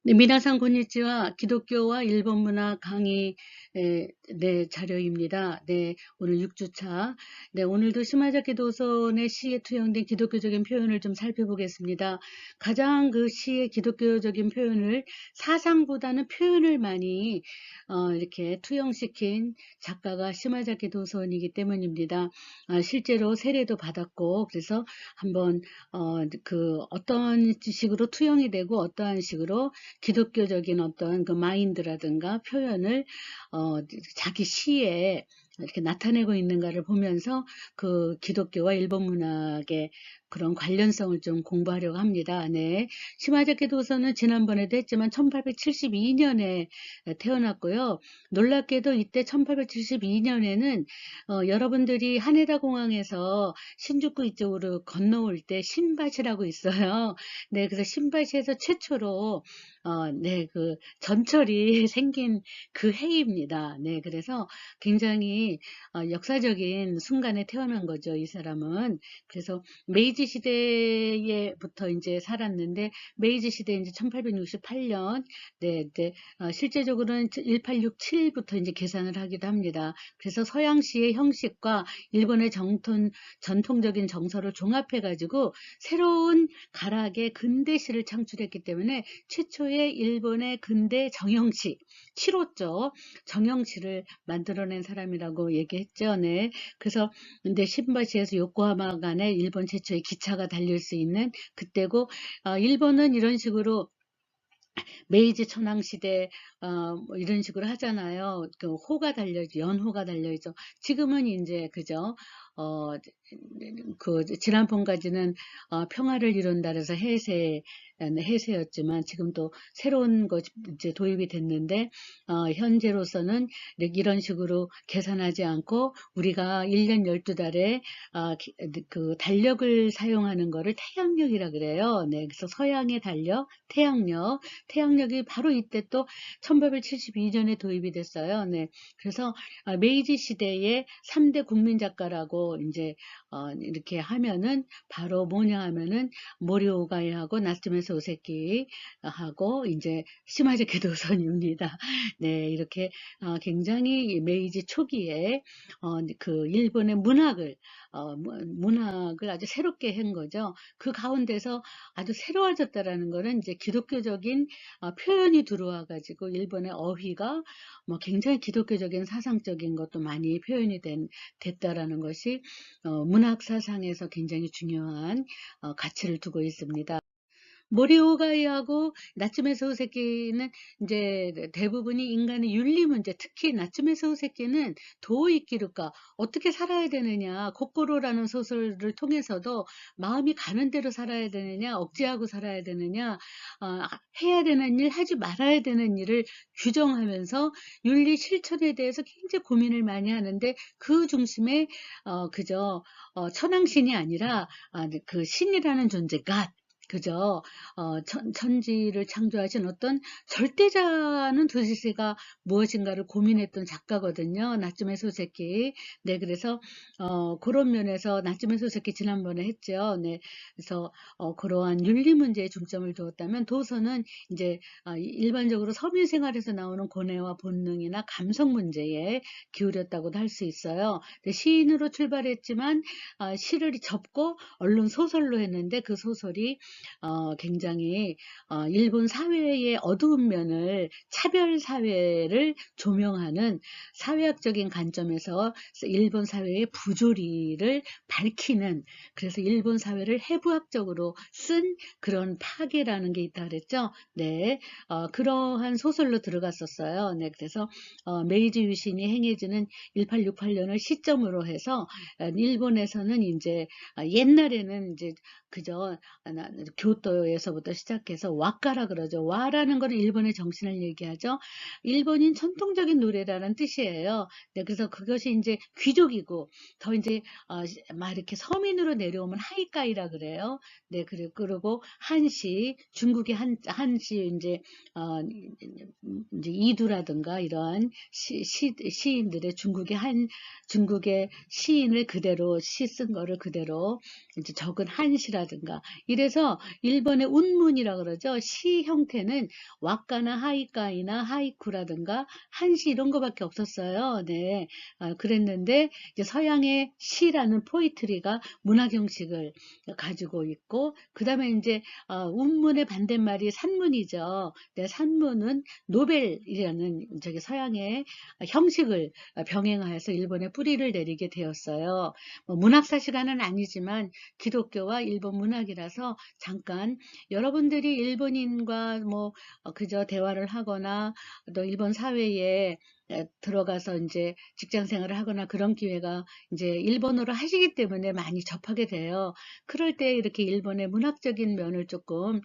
네, 미나상 곤니치와 기독교와 일본 문화 강의 네, 자료입니다. 네, 오늘 6주차. 네, 오늘도 시마자키 도선의 시에 투영된 기독교적인 표현을 좀 살펴보겠습니다. 가장 그 시의 기독교적인 표현을 사상보다는 표현을 많이 이렇게 투영시킨 작가가 시마자키 도선이기 때문입니다. 실제로 세례도 받았고 그래서 한번 어떤 식으로 투영이 되고 어떠한 식으로 기독교적인 어떤 그 마인드라든가 표현을 자기 시에 이렇게 나타내고 있는가를 보면서 그 기독교와 일본 문학의 그런 관련성을 좀 공부하려고 합니다. 네. 시마자키 도서는 지난번에도 했지만 1872년에 태어났고요. 놀랍게도 이때 1872년에는 여러분들이 하네다 공항에서 신주쿠 이쪽으로 건너올 때 신밭이라고 있어요. 네, 그래서 신밭에서 최초로 네, 그 전철이 생긴 그 해입니다. 네, 그래서 굉장히 역사적인 순간에 태어난 거죠, 이 사람은. 그래서 메이지 시대에부터 이제 살았는데 메이지 시대 이제 1868년, 네, 네, 실제적으로는 1867부터 이제 계산을 하기도 합니다. 그래서 서양시의 형식과 일본의 전통적인 정서를 종합해가지고 새로운 가락의 근대시를 창출했기 때문에 최초의 일본의 근대 정형시, 7호죠. 정형시를 만들어낸 사람이라고 얘기했죠. 네. 그래서 근데 신바시에서 요코하마 간에 일본 최초의 기차가 달릴 수 있는 그때고, 일본은 이런 식으로 메이지 천황시대 뭐 이런 식으로 하잖아요. 그 호가 달려있죠. 연호가 달려있죠. 지금은 이제 그죠. 어, 그 지난번까지는 평화를 이룬다 그래서 해세였지만 지금 또 새로운 것 이제 도입이 됐는데 현재로서는 이런 식으로 계산하지 않고 우리가 1년 12달에 그 달력을 사용하는 거를 태양력이라 그래요. 네, 그래서 서양의 달력, 태양력이 바로 이때 또 1872년에 도입이 됐어요. 네, 그래서 메이지 시대의 3대 국민 작가라고 이제 이렇게 하면은 바로 뭐냐 하면은 모리오가이하고 나츠메 소세키하고 이제 시마즈키 도선입니다. 네, 이렇게 굉장히 메이지 초기에 그 일본의 문학을 아주 새롭게 한 거죠. 그 가운데서 아주 새로워졌다라는 거는 이제 기독교적인 표현이 들어와 가지고 일본의 어휘가 뭐 굉장히 기독교적인 사상적인 것도 많이 표현이 됐다라는 것이 문학 사상에서 굉장히 중요한 가치를 두고 있습니다. 모리오가이하고 나츠메 소세키는 이제 대부분이 인간의 윤리 문제, 특히 나츠메 소세키는 도이키루까 어떻게 살아야 되느냐, 코코로라는 소설을 통해서도 마음이 가는 대로 살아야 되느냐, 억제하고 살아야 되느냐, 해야 되는 일, 하지 말아야 되는 일을 규정하면서 윤리 실천에 대해서 굉장히 고민을 많이 하는데 그 중심에 그저 천왕신이 아니라 그 신이라는 존재가 그저 천지를 창조하신 어떤 절대자는 도대체가 무엇인가를 고민했던 작가거든요. 나츠메 소세키. 네, 그래서 그런 면에서 나츠메 소세키 지난번에 했죠. 네, 그래서 그러한 윤리 문제에 중점을 두었다면 도서는 이제 일반적으로 서민 생활에서 나오는 고뇌와 본능이나 감성 문제에 기울였다고도 할 수 있어요. 시인으로 출발했지만 시를 접고 언론 소설로 했는데 그 소설이 굉장히 일본 사회의 어두운 면을 차별 사회를 조명하는 사회학적인 관점에서 일본 사회의 부조리를 밝히는 그래서 일본 사회를 해부학적으로 쓴 그런 파괴라는 게 있다 그랬죠. 네, 그러한 소설로 들어갔었어요. 네, 그래서 메이지 유신이 행해지는 1868년을 시점으로 해서 일본에서는 이제 옛날에는 이제 그저 교토에서부터 시작해서 와카라 그러죠. 와라는 거는 일본의 정신을 얘기하죠. 일본인 전통적인 노래라는 뜻이에요. 네, 그래서 그것이 이제 귀족이고 더 이제 막 이렇게 서민으로 내려오면 하이카이라 그래요. 네, 그리고 한시 중국의 한시 이제 이제 이두라든가 이러한 시인들의 중국의 시인을 그대로 시 쓴 거를 그대로 이제 적은 한시라든가 이래서 그래서 일본의 운문이라 그러죠. 시 형태는 왁가나 하이카이나 하이쿠라든가 한시 이런 거밖에 없었어요. 네. 그랬는데 이제 서양의 시라는 포이트리가 문학 형식을 가지고 있고, 그다음에 이제 운문의 반대말이 산문이죠. 네, 산문은 노벨이라는 저기 서양의 형식을 병행하여서 일본에 뿌리를 내리게 되었어요. 뭐 문학사 시간은 아니지만 기독교와 일본 문학이라서 잠깐 여러분들이 일본인과 뭐 그저 대화를 하거나 또 일본 사회에 들어가서 이제 직장 생활을 하거나 그런 기회가 이제 일본어로 하시기 때문에 많이 접하게 돼요. 그럴 때 이렇게 일본의 문학적인 면을 조금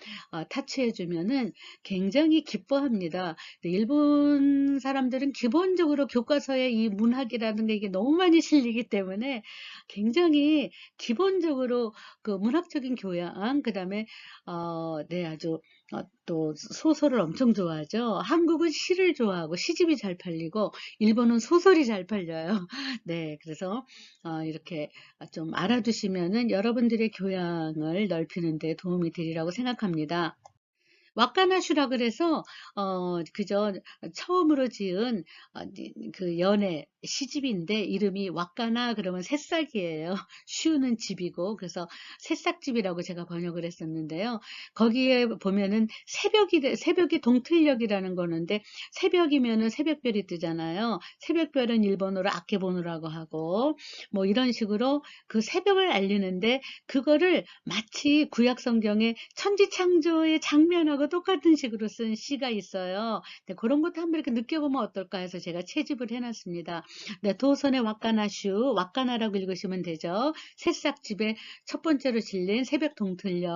타치해 주면은 굉장히 기뻐합니다. 일본 사람들은 기본적으로 교과서에 이 문학이라는 게 이게 너무 많이 실리기 때문에 굉장히 기본적으로 그 문학적인 교양, 그다음에 네, 아주 또 소설을 엄청 좋아하죠. 한국은 시를 좋아하고 시집이 잘 팔리고 일본은 소설이 잘 팔려요. 네, 그래서 이렇게 좀 알아두시면은 여러분들의 교양을 넓히는 데 도움이 되리라고 생각합니다. 왁가나슈라 그래서 그저 처음으로 지은 그 연애 시집인데 이름이 왁가나 그러면 새싹이에요. 슈는 집이고 그래서 새싹집이라고 제가 번역을 했었는데요. 거기에 보면은 새벽이 동틀녘이라는 거는데 새벽이면은 새벽별이 뜨잖아요. 새벽별은 일본어로 아케보노라고 하고 뭐 이런 식으로 그 새벽을 알리는데 그거를 마치 구약 성경의 천지창조의 장면하고 똑같은 식으로 쓴 시가 있어요. 네, 그런 것도 한번 이렇게 느껴보면 어떨까 해서 제가 채집을 해놨습니다. 네, 도선의 왁가나슈, 왁가나라고 읽으시면 되죠. 새싹집에 첫 번째로 실린 새벽 동틀녘.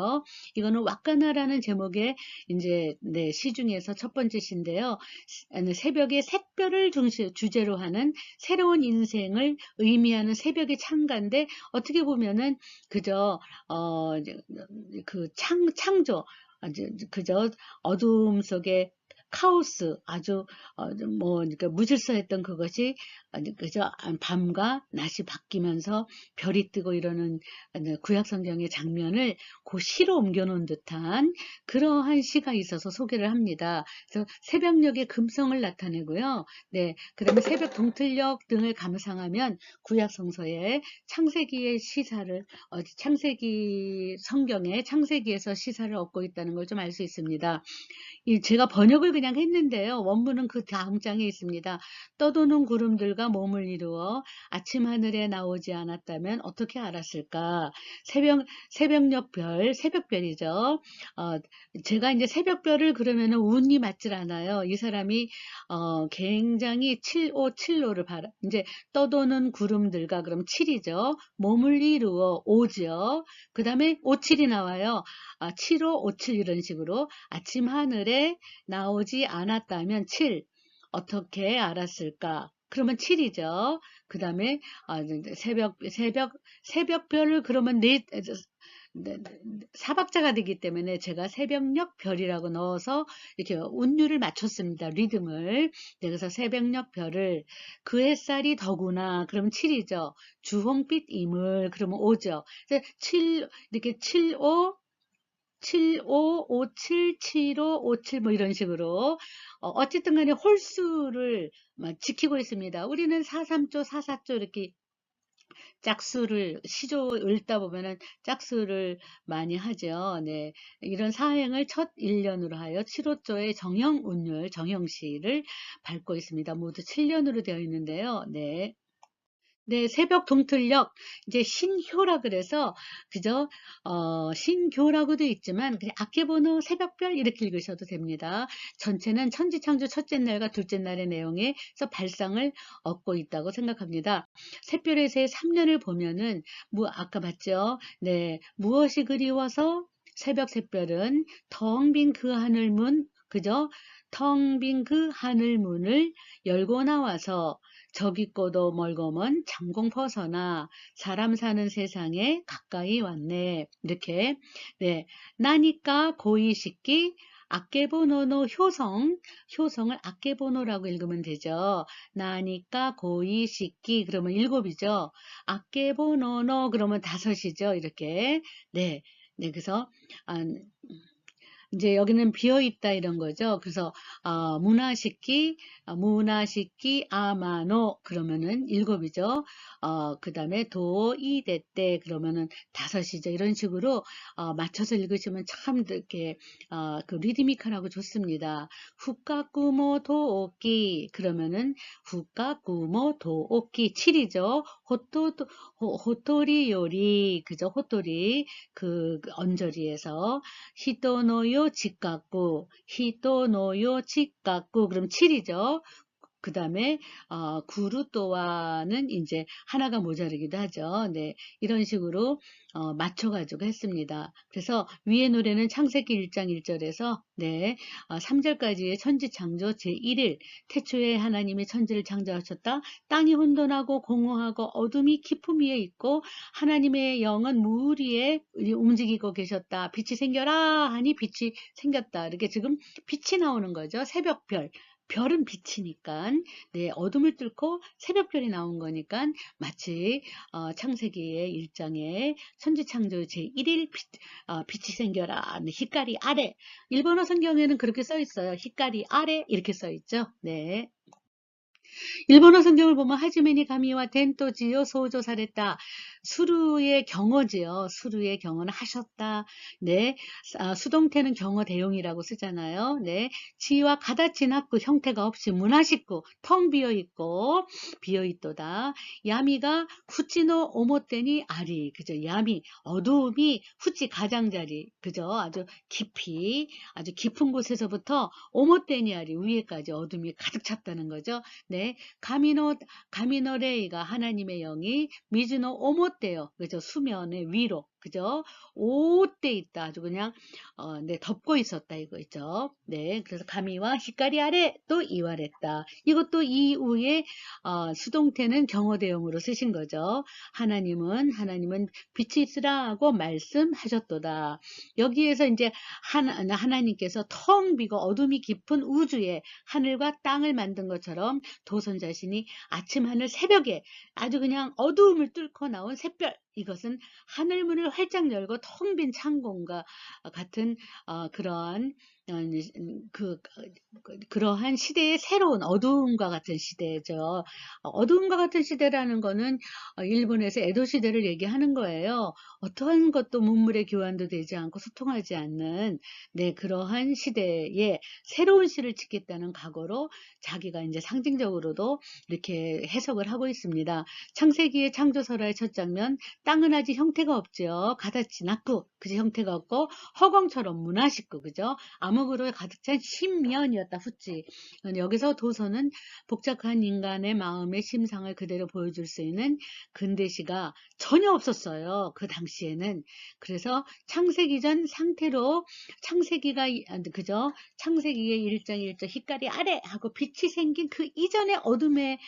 이거는 왁가나라는 제목의 이제 네, 시 중에서 첫 번째 시인데요. 새벽의 샛별을 주제로 하는 새로운 인생을 의미하는 새벽의 창가인데 어떻게 보면은 그저 창조, 그저 어두움 속에 카오스, 아주, 그러니까 무질서했던 그것이, 그저 밤과 낮이 바뀌면서 별이 뜨고 이러는 구약 성경의 장면을 그 시로 옮겨놓은 듯한 그러한 시가 있어서 소개를 합니다. 그래서 새벽녘의 금성을 나타내고요. 네. 그 다음에 새벽 동틀녘 등을 감상하면 구약 성서의 창세기의 시사를 창세기 성경의 창세기에서 시사를 얻고 있다는 걸 좀 알 수 있습니다. 제가 번역을 그냥 했는데요. 원문은 그 다음 장에 있습니다. 떠도는 구름들과 몸을 이루어 아침 하늘에 나오지 않았다면 어떻게 알았을까? 새벽녘 별, 새벽별이죠. 제가 이제 새벽별을 그러면은 운이 맞질 않아요. 이 사람이 굉장히 757호를 이제 떠도는 구름들과 그럼 7이죠. 몸을 이루어 5죠. 그 다음에 57이 나와요. 75, 57 이런 식으로 아침 하늘에 나오지 않았다면 7. 어떻게 알았을까? 그러면 7이죠. 그 다음에 새벽별을 그러면 사박자가 되기 때문에 제가 새벽녘 별이라고 넣어서 이렇게 운율을 맞췄습니다. 리듬을. 네, 그래서 새벽녘 별을 그 햇살이 더구나. 그러면 7이죠. 주홍빛 이물. 그러면 5죠. 그래서 7 이렇게 75 75, 57, 75, 57 뭐 이런 식으로 어쨌든 간에 홀수를 지키고 있습니다. 우리는 4~3조, 4~4조 이렇게 짝수를 시조 읽다 보면은 짝수를 많이 하죠. 네. 이런 사행을 첫 1년으로 하여 7호조의 정형 운율, 정형시를 밟고 있습니다. 모두 7년으로 되어 있는데요. 네. 네, 새벽 동틀녘, 이제 신효라 그래서, 그저, 신교라고도 있지만, 그냥 아케보노 새벽별 이렇게 읽으셔도 됩니다. 전체는 천지창조 첫째 날과 둘째 날의 내용에서 발상을 얻고 있다고 생각합니다. 샛별에서의 3년을 보면은, 아까 봤죠? 네, 무엇이 그리워서 새벽 샛별은 텅 빈 그 하늘문, 그저 텅 빈 그 하늘문을 열고 나와서 저기 있고도 멀고먼 장공 퍼서나 사람 사는 세상에 가까이 왔네. 이렇게 네 나니까 고이시키 아케보노노 효성을 아케보노라고 읽으면 되죠. 나니까 고이시키 그러면 7이죠. 아케보노노 그러면 5이죠. 이렇게 네 네, 그래서 아, 이제 여기는 비어 있다 이런 거죠. 그래서 문화식기 아마노 그러면은 일곱이죠. 그다음에 도이데떼 그러면은 다섯이죠. 이런 식으로 맞춰서 읽으시면 참 이렇게 그 리드미컬하고 좋습니다. 후카쿠모 도오키 그러면은 후카쿠모 도오키 7이죠. 호토리 요리 그죠? 호토리 그 언저리에서 히토노요 직각구, 히토노요 직각구, 그럼 7이죠. 그 다음에 구루또와는 이제 하나가 모자르기도 하죠. 네, 이런 식으로 맞춰가지고 했습니다. 그래서 위의 노래는 창세기 1장 1절에서 네, 3절까지의 천지창조 제1일 태초에 하나님이 천지를 창조하셨다. 땅이 혼돈하고 공허하고 어둠이 깊음 위에 있고 하나님의 영은 물 위에 움직이고 계셨다. 빛이 생겨라 하니 빛이 생겼다. 이렇게 지금 빛이 나오는 거죠. 새벽별. 별은 빛이니까 네, 어둠을 뚫고 새벽별이 나온 거니까 마치 창세기의 1장에 천지창조 제1일 빛이 생겨라 히카리 아래 일본어 성경에는 그렇게 써 있어요. 히카리 아래 이렇게 써 있죠. 네. 일본어 성경을 보면 하즈메니 가미와 덴토지요 소조사랬다. 수루의 경어지요. 수루의 경어는 하셨다. 네, 수동태는 경어 대용이라고 쓰잖아요. 네, 지와 가다치나 그 형태가 없이 문화식구 텅 비어 있도다. 야미가 후찌노 오모떼니 아리 그죠? 야미 어두움이 후찌 가장자리 그죠? 아주 깊은 곳에서부터 오모떼니 아리 위에까지 어둠이 가득 찼다는 거죠. 네, 가미노레이가 하나님의 영이 미즈노 오모떼요. 그죠? 수면의 위로. 그죠? 오때 있다. 아주 그냥, 네, 덮고 있었다. 이거 있죠. 네. 그래서 가미와 히카리 아래 또 이완했다. 이것도 이후에, 수동태는 경어대용으로 쓰신 거죠. 하나님은 빛이 있으라 하고 말씀하셨도다. 여기에서 이제 하나님께서 텅 비고 어둠이 깊은 우주에 하늘과 땅을 만든 것처럼 도선 자신이 아침 하늘 새벽에 아주 그냥 어두움을 뚫고 나온 샛별 이것은 하늘문을 활짝 열고 텅 빈 창공과 같은 그러한 그러한 시대의 새로운 어두움과 같은 시대죠. 어두움과 같은 시대라는 거는 일본에서 에도 시대를 얘기하는 거예요. 어떠한 것도 문물의 교환도 되지 않고 소통하지 않는 네, 그러한 시대에 새로운 시를 짓겠다는 각오로 자기가 이제 상징적으로도 이렇게 해석을 하고 있습니다. 창세기의 창조설화의 첫 장면, 땅은 아직 형태가 없죠. 가다치 낙구, 그죠? 형태가 없고 허공처럼 문화식구, 그죠? 암흑으로 가득 찬 심연이었다. 후찌. 여기서 도서는 복잡한 인간의 마음의 심상을 그대로 보여줄 수 있는 근대시가 전혀 없었어요. 그 당시에는. 그래서 창세기 전 상태로 창세기가 그죠? 창세기의 1장 1절 히카리 아래 하고 빛이 생긴 그 이전의 어둠의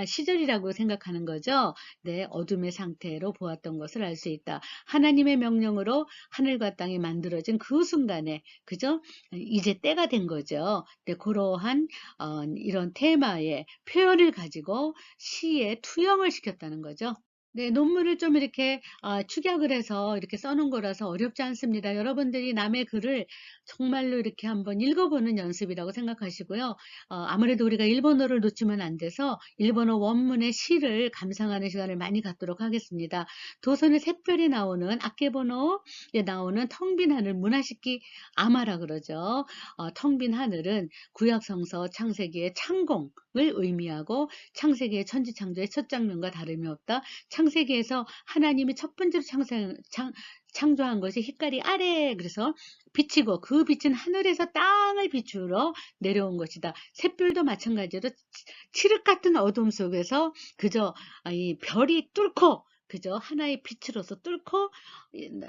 시절이라고 생각하는 거죠. 네, 어둠의 상태로 보았던 것을 알 수 있다. 하나님의 명령으로 하늘과 땅이 만들어진 그 순간에 그죠? 이제 때가 된 거죠. 네, 그러한 이런 테마의 표현을 가지고 시에 투영을 시켰다는 거죠. 네, 논문을 좀 이렇게 축약을 해서 이렇게 써놓은 거라서 어렵지 않습니다. 여러분들이 남의 글을 정말로 이렇게 한번 읽어보는 연습이라고 생각하시고요. 아무래도 우리가 일본어를 놓치면 안 돼서 일본어 원문의 시를 감상하는 시간을 많이 갖도록 하겠습니다. 도선의 샛별이 나오는 아케보노에 나오는 텅 빈 하늘 문화식기 아마라 그러죠. 텅 빈 하늘은 구약성서 창세기의 창공을 의미하고 창세기의 천지창조의 첫 장면과 다름이 없다. 창세기에서 하나님이 첫 번째로 창조한 것이 히카리 아래 그래서 빛이고 그 빛은 하늘에서 땅을 비추러 내려온 것이다. 샛별도 마찬가지로 칠흑 같은 어둠 속에서 그저 이 별이 뚫고 그저 하나의 빛으로서 뚫고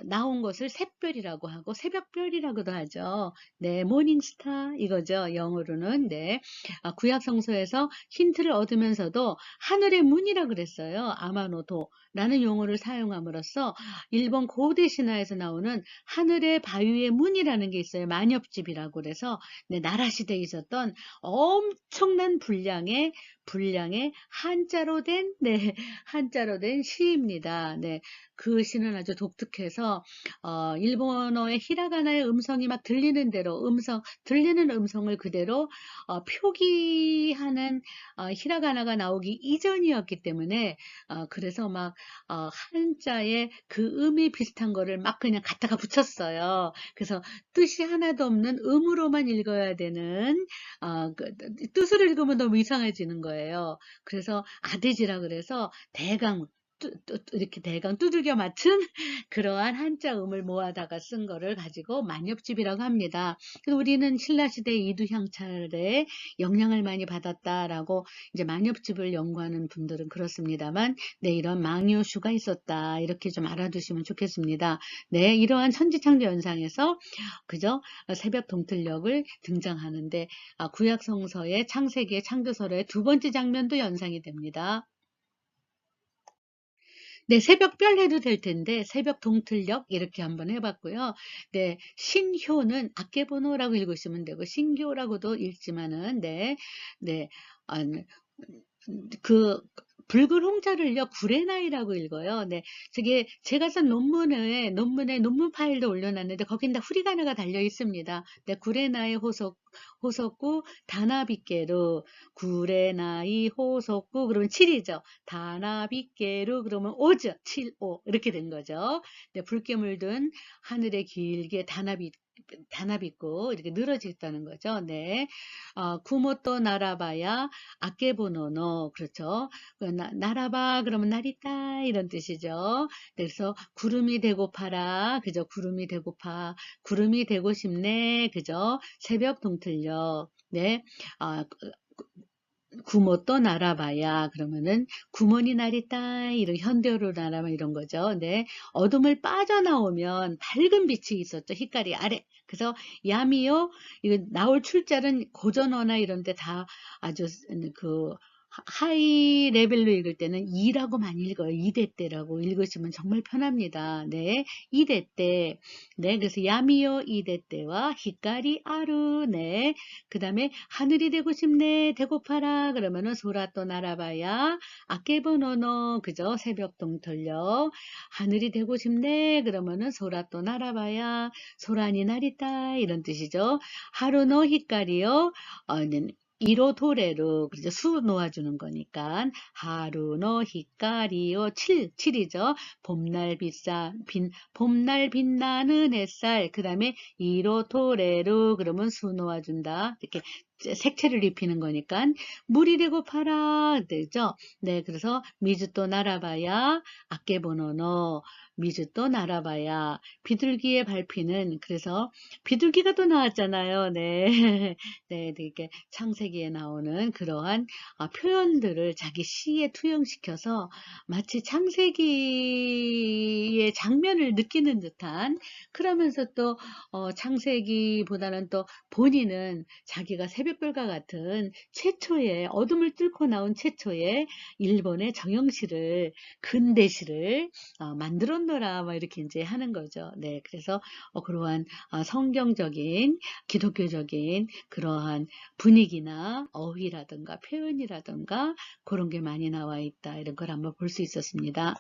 나온 것을 샛별이라고 하고 새벽별이라고도 하죠. 네, 모닝스타 이거죠. 영어로는 네. 구약 성서에서 힌트를 얻으면서도 하늘의 문이라 그랬어요. 아마노도라는 용어를 사용함으로써 일본 고대 신화에서 나오는 하늘의 바위의 문이라는 게 있어요. 만엽집이라고 그래서 네, 나라 시대에 있었던 엄청난 분량의 한자로 된 네, 한자로 된 시입니다. 네. 그 시는 아주 독특해서 일본어의 히라가나의 음성이 막 들리는 대로 들리는 음성을 그대로 표기하는 히라가나가 나오기 이전이었기 때문에 그래서 막 한자에 그 음이 비슷한 거를 막 그냥 갖다가 붙였어요. 그래서 뜻이 하나도 없는 음으로만 읽어야 되는 뜻을 읽으면 너무 이상해지는 거예요. 그래서 아대지라 그래서 대강 이렇게 대강 두들겨 맞춘 그러한 한자음을 모아다가 쓴 거를 가지고 만엽집이라고 합니다. 그래서 우리는 신라시대 이두향찰의 영향을 많이 받았다라고 이제 만엽집을 연구하는 분들은 그렇습니다만, 네, 이런 망요슈가 있었다. 이렇게 좀 알아두시면 좋겠습니다. 네, 이러한 천지창조 연상에서 그죠? 새벽 동틀녘을 등장하는데 구약성서의 창세기의 창조설의 두 번째 장면도 연상이 됩니다. 네, 새벽별 해도 될 텐데 새벽 동틀녘 이렇게 한번 해봤고요. 네, 신효는 아케보노라고 읽으시면 되고 신교라고도 읽지만은 네, 아, 그 붉은 홍자를요 구레나이라고 읽어요. 네, 저게 제가 쓴 논문에 논문 파일도 올려놨는데 거긴 다 후리가나가 달려 있습니다. 네, 구레나이 호석구 다나비케루 구레나이 호석구 그러면 7이죠. 다나비케루 그러면 5죠. 7, 5 이렇게 된 거죠. 네, 붉게 물든 하늘에 길게 단합 있고 이렇게 늘어져 있다는 거죠. 네, 구모또 나라바야 아케보노노 그렇죠. 나라바 그러면 나리다 이런 뜻이죠. 그래서 구름이 되고파라 그죠. 구름이 되고파 구름이 되고 싶네 그죠. 새벽 동틀녘 네. 아, 구모또 날아봐야 그러면은 구몬이 나리다 이런 현대어로 날아봐 이런 거죠. 네. 어둠을 빠져나오면 밝은 빛이 있었죠. 흰깔이 아래. 그래서 야미요 이거 나올 출자는 고전어나 이런 데 다 아주 그 하이 레벨로 읽을 때는 이라고 많이 읽어요. 이대 때라고 읽으시면 정말 편합니다. 네. 이대 때. 네. 그래서 야미요 이대 때와 히카리 아루. 네. 그 다음에 하늘이 되고 싶네 되고파라 그러면은 소라또 날아봐야 아케보노노 그죠. 새벽 동틀녘 하늘이 되고 싶네 그러면은 소라또 날아봐야 소란이 나리다 이런 뜻이죠. 하루노 히카리요 네, 이로 도래로 그죠. 수 놓아주는 거니까 하루노 히카리요 7이죠. 봄날 빛나는 햇살 그 다음에 이로 도래로 그러면 수 놓아준다 이렇게 색채를 입히는 거니까 물이 되고 파라 되죠. 네, 그래서 미즈또 날아봐야 아케보노노 미즈또 날아봐야 비둘기의 밟히는 그래서 비둘기가 또 나왔잖아요. 네, 네, 이렇게 창세기에 나오는 그러한 표현들을 자기 시에 투영시켜서 마치 창세기의 장면을 느끼는 듯한 그러면서 또 창세기보다는 또 본인은 자기가 새벽별과 같은 최초의 어둠을 뚫고 나온 최초의 일본의 정형시를 근대시를 만들었노라 막 이렇게 이제 하는 거죠. 네, 그래서 그러한 성경적인 기독교적인 그러한 분위기나 어휘라든가 표현이라든가 그런 게 많이 나와 있다 이런 걸 한번 볼 수 있었습니다.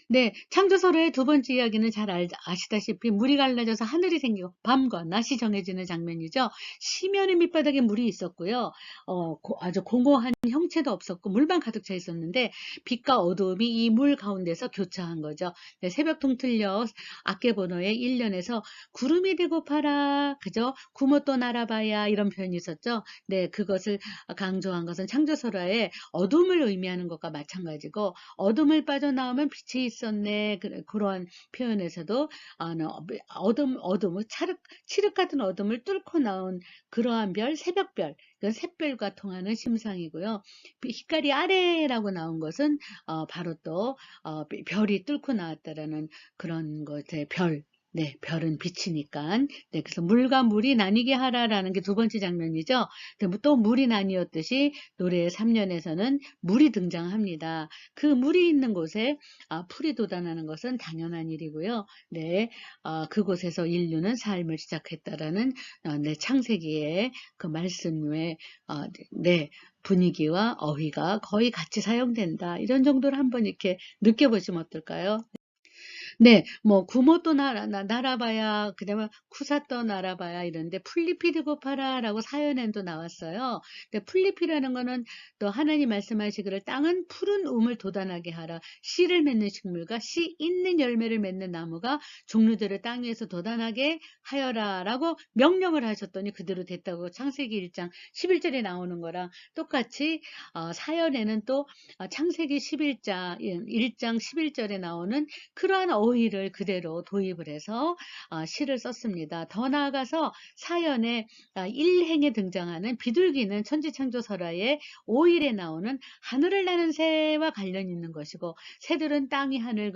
네, 창조설의 두 번째 이야기는 잘 아시다시피 물이 갈라져서 하늘이 생기고 밤과 낮이 정해지는 장면이죠. 시면의 밑바닥에 물이 있었고요. 아주 공고한 형체도 없었고 물만 가득 차 있었는데 빛과 어두움이 이 물 가운데서 교차한 거죠. 네, 새벽 동틀녘 아케보노의 1년에서 구름이 되고 파라 그죠? 구모또 날아봐야 이런 표현이 있었죠. 네, 그것을 강조한 것은 창조설화의 어둠을 의미하는 것과 마찬가지고 어둠을 빠져나오면 빛이 있었네. 그런 표현에서도 어둠, 칠흑 같은 어둠을 뚫고 나온 그러한 별, 새벽별, 그 샛별과 통하는 심상이고요. 흰깔이 아래라고 나온 것은 바로 또 별이 뚫고 나왔다라는 그런 것의 별. 네, 별은 빛이니까. 네, 그래서 물과 물이 나뉘게 하라라는 게 두 번째 장면이죠. 또 물이 나뉘었듯이 노래의 3년에서는 물이 등장합니다. 그 물이 있는 곳에 풀이 돋아나는 것은 당연한 일이고요. 네, 그곳에서 인류는 삶을 시작했다라는 네, 창세기의 그 말씀의 네, 분위기와 어휘가 거의 같이 사용된다. 이런 정도로 한번 이렇게 느껴보시면 어떨까요? 네, 뭐 구모또 날아봐야, 그다음에 쿠사또 날아봐야 이런데 풀잎이 고파라라고 사연에도 나왔어요. 근데 풀잎이라는 거는 또 하나님 말씀하시기를 땅은 푸른 움을 돋아나게 하라. 씨를 맺는 식물과 씨 있는 열매를 맺는 나무가 종류들을 땅 위에서 돋아나게 하여라라고 명령을 하셨더니 그대로 됐다고 창세기 1장 11절에 나오는 거랑 똑같이 사연에는 또 창세기 11장 1장 11절에 나오는 그러한 어휘를 그대로 도입을 해서 시를 썼습니다. 더 나아가서 사연의 1행에 등장하는 비둘기는 천지창조설화의 5일에 나오는 하늘을 나는 새와 관련 있는 것이고, 새들은 땅이 하늘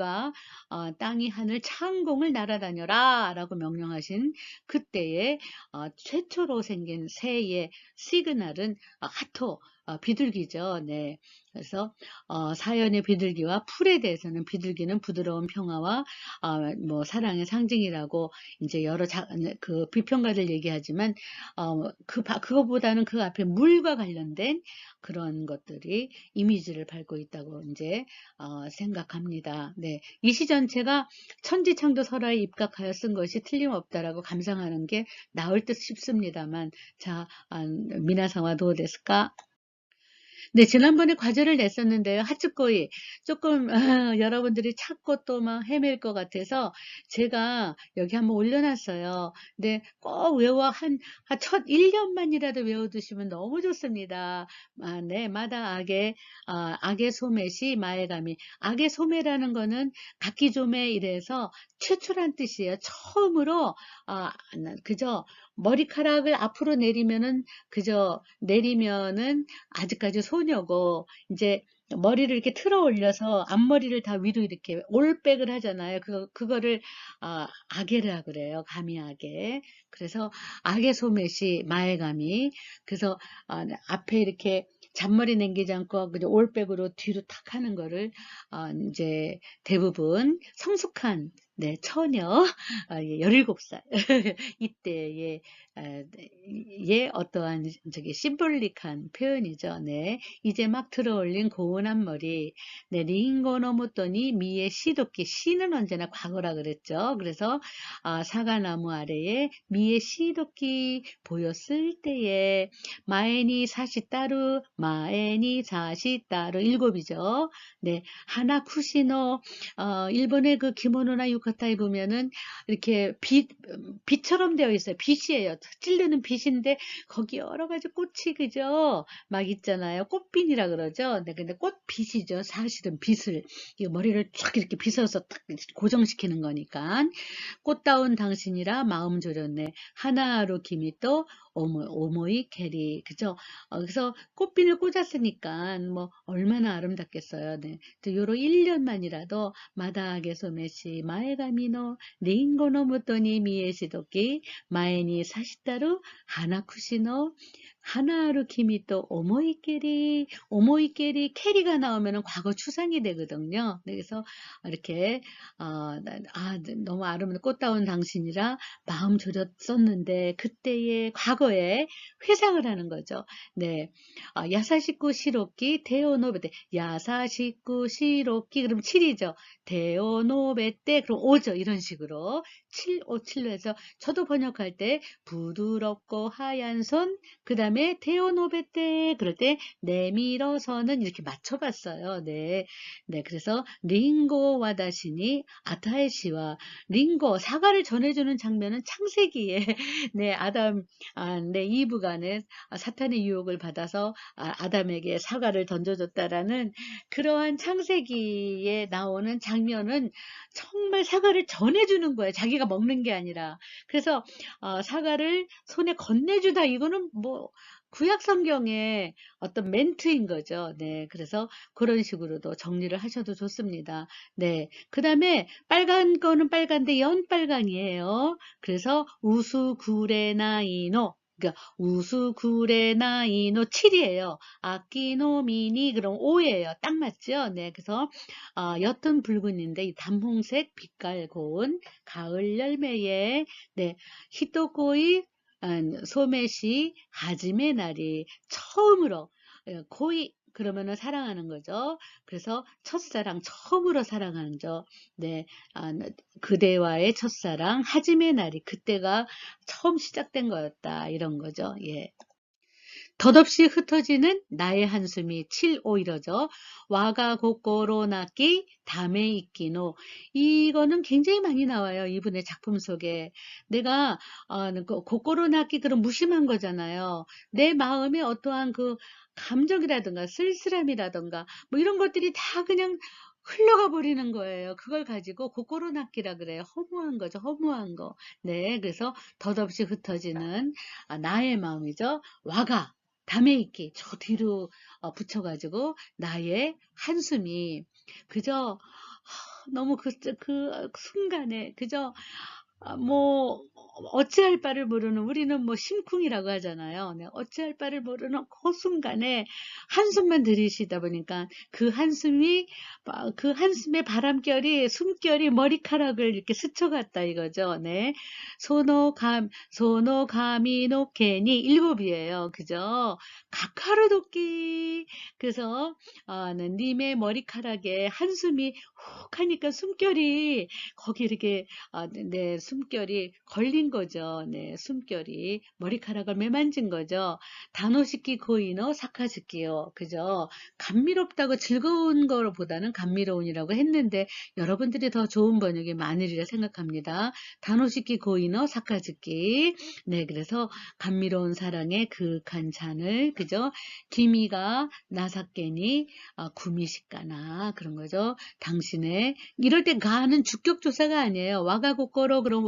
창공을 날아다녀라 라고 명령하신 그때의 최초로 생긴 새의 시그널은 하토, 비둘기죠. 네. 그래서 사연의 비둘기와 풀에 대해서는, 비둘기는 부드러운 평화와 뭐 사랑의 상징이라고 이제 여러 그 비평가들 얘기하지만, 그거보다는 그 앞에 물과 관련된 그런 것들이 이미지를 밟고 있다고 이제 생각합니다. 네. 이 시 전체가 천지창조 설화에 입각하여 쓴 것이 틀림없다라고 감상하는 게 나을 듯 싶습니다만, 자, 미나상와 도우데스까? 네, 지난번에 과제를 냈었는데요. 하츠코이 조금 여러분들이 찾고 또 막 헤맬 것 같아서 제가 여기 한번 올려놨어요. 근데 꼭 첫 1년만이라도 외워두시면 너무 좋습니다. 네, 마다 악의 소매시 마에가미. 악의 소매라는 거는 각기조매 이래서 최초란 뜻이에요. 처음으로 그저 머리카락을 앞으로 내리면은 아직까지 소녀고, 이제 머리를 이렇게 틀어 올려서 앞머리를 다 위로 이렇게 올백을 하잖아요. 그거를 아게라 그래요. 가미아게. 그래서 아게 소매시 마에가미. 그래서 앞에 이렇게 잔머리 남기지 않고 그저 올백으로 뒤로 탁 하는 거를 이제 대부분 성숙한, 네, 처녀, 17살 이때의 어떠한 저기 심볼릭한 표현이죠. 네. 이제 막 들어올린 고운한 머리. 네, 링고 넘었더니 미의 시도끼. 시는 언제나 과거라 그랬죠. 그래서 사과나무 아래에 미의 시도끼 보였을 때에 마에니 사시따루 마에니 사시따루 일곱이죠. 네. 하나쿠시노, 일본의 그 기모노나 유카타에 보면은 이렇게 빛처럼 되어 있어요. 빛이에요. 찔르는 빛인데 거기 여러 가지 꽃이 그죠? 막 있잖아요. 꽃빈이라 그러죠. 네, 근데 꽃빛이죠. 사실은 빛을 이 머리를 쫙 이렇게 빗어서 딱 고정시키는 거니까. 꽃다운 당신이라 마음 졸였네. 하나로 김이 또 오모이 캐리. 그죠? 그래서 꽃빈을 꽂았으니까 뭐 얼마나 아름답겠어요. 네. 요로 1년만이라도 마다하게 소매시 마에가미노 링고노 무토니 미에시도끼 마에니 사시타루 하나쿠시노 하나루 키미 또 오모이끼리 캐리가 나오면은 과거 추상이 되거든요. 네, 그래서 이렇게 너무 아름다운 꽃다운 당신이라 마음 졸였었는데 그때의 과거에 회상을 하는 거죠. 네, 야사시쿠 시로끼 데오노베테 야사시쿠 시로끼 그럼 7이죠. 데오노베테 그럼 5죠. 이런 식으로 7, 5, 7로 해서 저도 번역할 때 부드럽고 하얀 손, 그 다음에 데오노베테 그럴 때 내밀어서는 이렇게 맞춰봤어요. 네, 네. 그래서 링고 와다시니 아타에시와 링고 사과를 전해주는 장면은 창세기에 네 네 이브 간에 사탄의 유혹을 받아서 아담에게 사과를 던져줬다라는 그러한 창세기에 나오는 장면은 정말 사과를 전해주는 거예요. 자기가 먹는 게 아니라. 그래서 사과를 손에 건네주다 이거는 뭐 구약 성경의 어떤 멘트인 거죠. 네, 그래서 그런 식으로도 정리를 하셔도 좋습니다. 네, 그 다음에 빨간 거는 빨간데 연빨강이에요. 그래서 우수구레나이노. 그러니까 우수구레나이노 7이에요. 아끼노미니 그럼 5예요. 딱 맞죠? 네, 그래서 옅은 붉은인데 이 단홍색 빛깔 고운 가을 열매에 네, 히토코이 소매시 하지메 날이 처음으로 거의 그러면은 사랑하는 거죠. 그래서 첫사랑, 처음으로 사랑하는 죠. 네, 그대와의 첫사랑, 하짐의 날이 그때가 처음 시작된 거였다. 이런 거죠. 예. 덧없이 흩어지는 나의 한숨이 7오 이러죠. 와가 고꼬로 나끼 담에 있기노. 이거는 굉장히 많이 나와요. 이분의 작품 속에. 내가 고꼬로 나끼 그런 무심한 거잖아요. 내 마음에 어떠한 그 감정이라든가 쓸쓸함이라든가 뭐 이런 것들이 다 그냥 흘러가 버리는 거예요. 그걸 가지고 고꼬로 낚기라 그래요. 허무한 거죠. 허무한 거. 네, 그래서 덧없이 흩어지는 나의 마음이죠. 와가 담에 있기 저 뒤로 붙여가지고 나의 한숨이 그저 너무 그 순간에 그저 뭐 어찌할 바를 모르는 우리는 뭐 심쿵이라고 하잖아요. 네, 어찌할 바를 모르는 그 순간에 한숨만 들이쉬다 보니까 그 한숨의 바람결이 숨결이 머리카락을 이렇게 스쳐갔다 이거죠. 네, 소노가미 노케니 일곱이에요. 그죠? 가카르도끼 그래서 님의 머리카락에 한숨이 훅 하니까 숨결이 거기 이렇게 네, 숨결이 걸린 거죠. 네, 숨결이 머리카락을 매만진 거죠. 다노시키 고이노 사카즈키요. 그죠? 감미롭다고 즐거운 거보다는 감미로운이라고 했는데 여러분들이 더 좋은 번역이 많으리라 생각합니다. 다노시키 고이노 사카즈키. 네, 그래서 감미로운 사랑의 그윽한 잔을 그죠? 기미가 나사케니 구미시까나 그런 거죠. 당신의 이럴 때 가는 주격 조사가 아니에요. 와가 고꼬로 그럼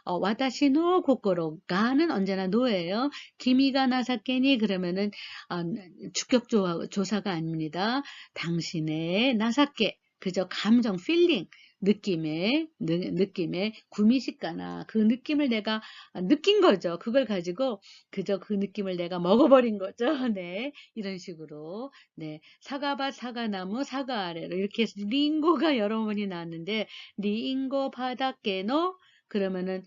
와다시노 고꼬로 가는 언제나 노예요. 기미가 나사케니 그러면은 주격 조사가 아닙니다. 당신의 나사케 그저 감정 필링 느낌의 구미식가나 그 느낌을 내가 느낀 거죠. 그걸 가지고 그저 그 느낌을 내가 먹어버린 거죠. 네, 이런 식으로 네, 사과밭, 사과나무, 사과 아래로 이렇게 해서 링고가 여러 번이 나왔는데 링고 바닷개노 그러면은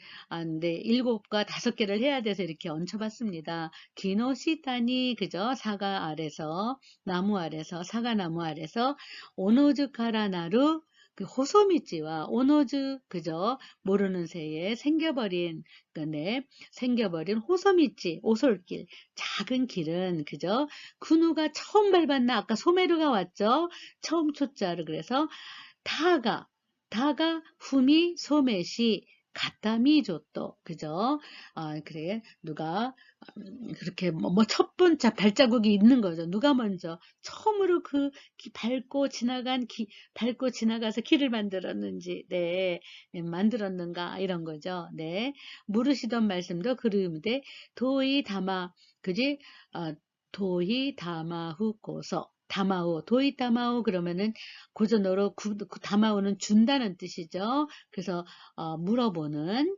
네, 7과 5개를 해야 돼서 이렇게 얹혀봤습니다. 기노시타니 그죠? 사과 아래서 나무 아래서 사과나무 아래서 오노즈카라나루 그 호소미찌와 오노즈 그죠? 모르는 새에 생겨버린 호소미찌 오솔길 작은 길은 그죠? 쿠누가 처음 밟았나 아까 소메루가 왔죠? 처음 초자를 그래서 다가 후미 소메시 가타미 줬또 그죠? 그래 누가 그렇게 첫 번째 발자국이 있는 거죠. 누가 먼저 처음으로 밟고 지나가서 길을 만들었는지, 네, 만들었는가 이런 거죠. 네, 물으시던 말씀도 그리운데 도이 다마, 그지? 도이 다마후 고서. 다마오, 도이 다마오 그러면은 고전어로 다마오는 준다는 뜻이죠. 그래서 물어보는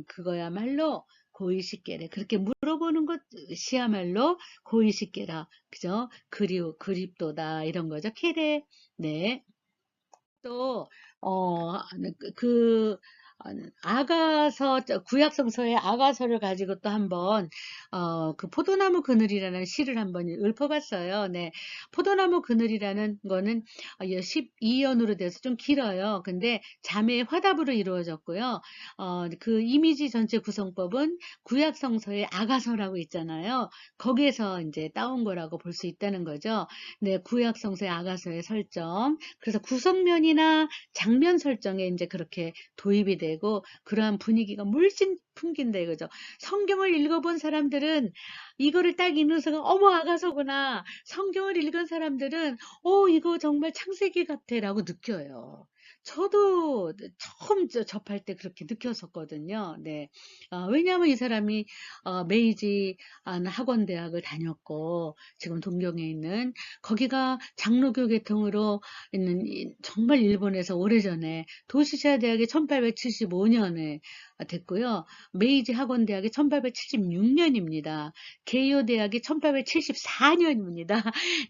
그거야말로 고이시께래. 그렇게 물어보는 것이야말로 고이시께라. 그죠? 그립도다. 이런 거죠. 케레. 네. 또, 그, 구약성서의 아가서를 가지고 또 한번, 그 포도나무 그늘이라는 시를 한번 읊어봤어요. 네. 포도나무 그늘이라는 거는 12연으로 돼서 좀 길어요. 근데 자매의 화답으로 이루어졌고요. 그 이미지 전체 구성법은 구약성서의 아가서라고 있잖아요. 거기에서 이제 따온 거라고 볼 수 있다는 거죠. 네. 구약성서의 아가서의 설정. 그래서 구성면이나 장면 설정에 이제 그렇게 도입이 되고 그러한 분위기가 물씬 풍긴다 이거죠. 성경을 읽어본 사람들은 이거를 딱 읽는 순간 어머 아가서구나. 성경을 읽은 사람들은 이거 정말 창세기 같아라고 느껴요. 저도 처음 접할 때 그렇게 느꼈었거든요. 네. 왜냐하면 이 사람이 메이지 학원대학을 다녔고 지금 동경에 있는 거기가 장로교 계통으로 있는 정말 일본에서 오래전에 도시샤 대학이 1875년에 됐고요. 메이지 학원대학이 1876년입니다. 개요 대학이 1874년입니다.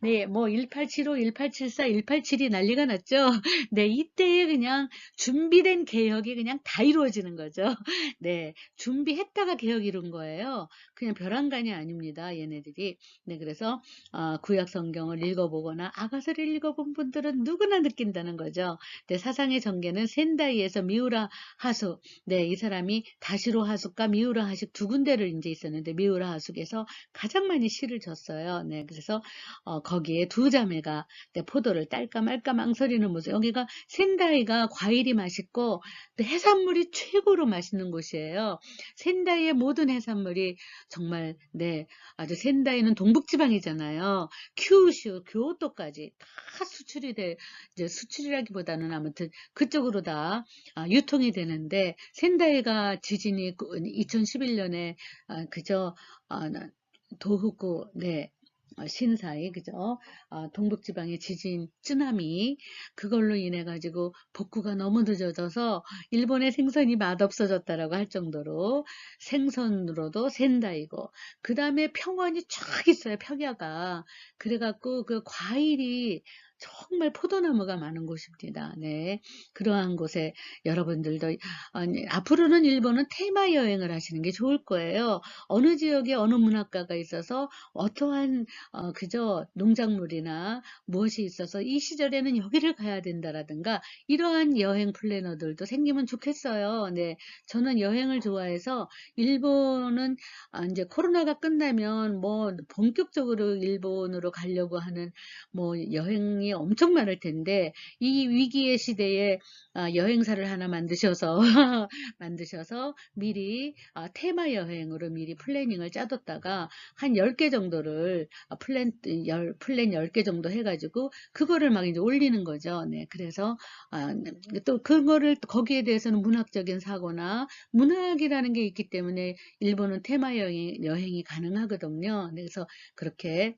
네, 뭐 1875, 1874, 187이 난리가 났죠. 네, 이때에 그냥 준비된 개혁이 그냥 다 이루어지는 거죠. 네, 준비했다가 개혁 이룬 거예요. 그냥 벼랑간이 아닙니다. 얘네들이. 네, 그래서 구약 성경을 읽어보거나 아가서를 읽어본 분들은 누구나 느낀다는 거죠. 네, 사상의 전개는 센다이에서 미우라 하숙. 네, 이 사람이 다시로 하숙과 미우라 하숙 두 군데를 이제 있었는데 미우라 하숙에서 가장 많이 시를 졌어요. 네, 그래서 거기에 두 자매가 네, 포도를 딸까 말까 망설이는 모습. 여기가 센다이가 과일이 맛있고 또 해산물이 최고로 맛있는 곳이에요. 센다이의 모든 해산물이 정말 네, 아주 센다이는 동북지방이잖아요. 큐슈, 교토까지 다 수출이 돼 이제 수출이라기보다는 아무튼 그쪽으로 다 유통이 되는데 센다이가 지진이 2011년에 그저 도후쿠 네 신사이 그죠? 동북지방의 지진 쓰나미 그걸로 인해 가지고 복구가 너무 늦어져서 일본의 생선이 맛없어졌다라고 할 정도로 생선으로도 센다이고 그 다음에 평원이 쫙 있어요. 평야가 그래갖고 그 과일이 정말 포도나무가 많은 곳입니다. 네, 그러한 곳에 여러분들도 아니, 앞으로는 일본은 테마 여행을 하시는 게 좋을 거예요. 어느 지역에 어느 문학가가 있어서 어떠한 그저 농작물이나 무엇이 있어서 이 시절에는 여기를 가야 된다라든가 이러한 여행 플래너들도 생기면 좋겠어요. 네, 저는 여행을 좋아해서 일본은 이제 코로나가 끝나면 뭐 본격적으로 일본으로 가려고 하는 뭐 여행이 엄청 많을 텐데 이 위기의 시대에 여행사를 하나 만드셔서 만드셔서 미리 테마 여행으로 미리 플래닝을 짜뒀다가 한 10개 정도를 플랜 10개 정도 해가지고 그거를 막 이제 올리는 거죠. 네, 그래서 또 그거를 거기에 대해서는 문학적인 사고나 문학이라는 게 있기 때문에 일본은 테마 여행이 가능하거든요. 네, 그래서 그렇게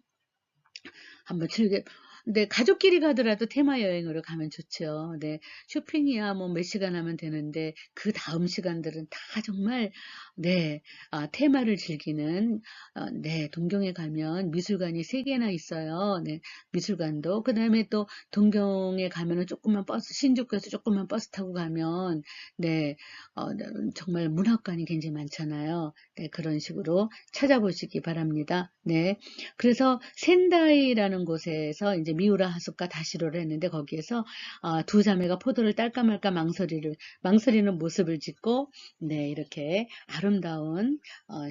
한번 즐겨. 네, 가족끼리 가더라도 테마 여행으로 가면 좋죠. 네, 쇼핑이야 뭐 몇 시간 하면 되는데 그 다음 시간들은 다 정말 네, 테마를 즐기는 네, 동경에 가면 미술관이 3개나 있어요. 네, 미술관도 그다음에 또 동경에 가면은 조그만 버스 신주쿠에서 조그만 버스 타고 가면 네, 네, 정말 문학관이 굉장히 많잖아요. 네, 그런 식으로 찾아보시기 바랍니다. 네. 그래서 센다이라는 곳에서 이제 미우라 하숙과 다시로를 했는데 거기에서 두 자매가 포도를 딸까 말까 망설이는 모습을 짓고 네 이렇게 아름다운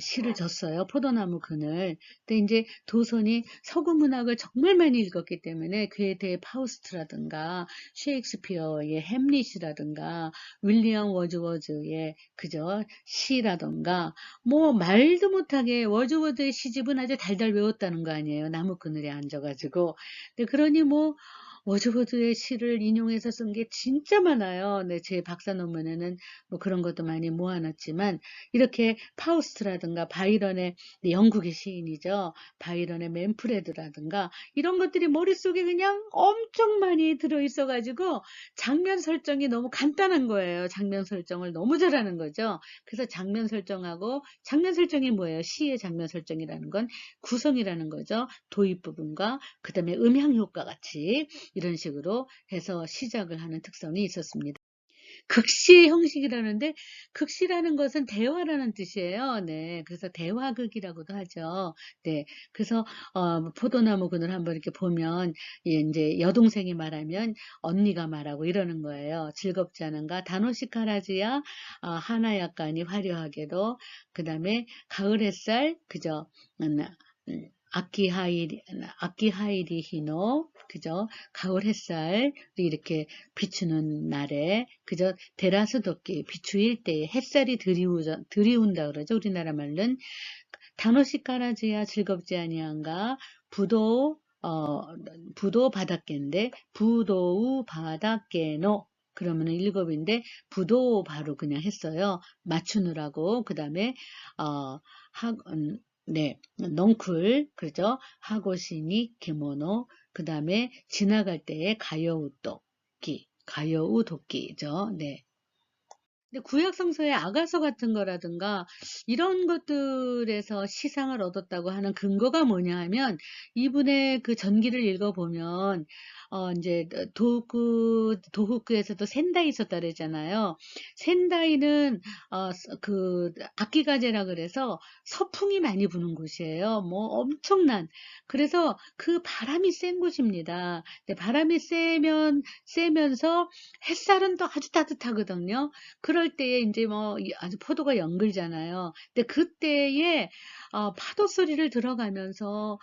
시를 졌어요. 포도나무 그늘. 근데 이제 도손이 서구 문학을 정말 많이 읽었기 때문에 괴테의 파우스트라든가 셰익스피어의 햄릿이라든가 윌리엄 워즈워즈의 그저 시라든가 뭐 말도 못하게 워즈워드의 시집은 아주 달달 외웠다는 거 아니에요. 나무 그늘에 앉아가지고. 근데 그러니 뭐 워즈워드의 시를 인용해서 쓴 게 진짜 많아요. 네, 제 박사 논문에는 뭐 그런 것도 많이 모아놨지만 이렇게 파우스트라든가 바이런의 영국의 시인이죠. 바이런의 맨프레드라든가 이런 것들이 머릿속에 그냥 엄청 많이 들어있어가지고 장면 설정이 너무 간단한 거예요. 장면 설정을 너무 잘하는 거죠. 그래서 장면 설정하고 장면 설정이 뭐예요? 시의 장면 설정이라는 건 구성이라는 거죠. 도입 부분과 그 다음에 음향 효과 같이 이런 식으로 해서 시작을 하는 특성이 있었습니다. 극시의 형식이라는데 극시라는 것은 대화라는 뜻이에요. 네, 그래서 대화극이라고도 하죠. 네, 그래서 포도나무 그늘 한번 이렇게 보면 이제 여동생이 말하면 언니가 말하고 이러는 거예요. 즐겁지 않은가? 다노시카라지야 하나약간이 화려하게도 그 다음에 가을 햇살 그죠? 아키하이리 히노 그죠? 가을 햇살이 이렇게 비추는 날에 그저 데라스 덮기 비추일 때 햇살이 들이운다 그러죠. 우리나라 말로는 다노시카라지야 즐겁지 아니한가 부도 바닷개인데 부도우 바닷개노 그러면은 7인데 부도 바로 그냥 했어요. 맞추느라고 그 다음에 네, 넝쿨 그죠? 하고시니 케모노 그 다음에 지나갈 때의 가여우 도끼죠. 네. 근데 구약성서의 아가서 같은 거라든가 이런 것들에서 시상을 얻었다고 하는 근거가 뭐냐 하면 이분의 그 전기를 읽어보면 이제 도호쿠에서도 센다이 있었다 그러잖아요. 센다이는 악기가제라 그래서 서풍이 많이 부는 곳이에요. 뭐 엄청난. 그래서 그 바람이 센 곳입니다. 근데 바람이 세면서 햇살은 또 아주 따뜻하거든요. 그럴 때에 이제 뭐 아주 포도가 연글잖아요. 근데 그때에 파도 소리를 들어가면서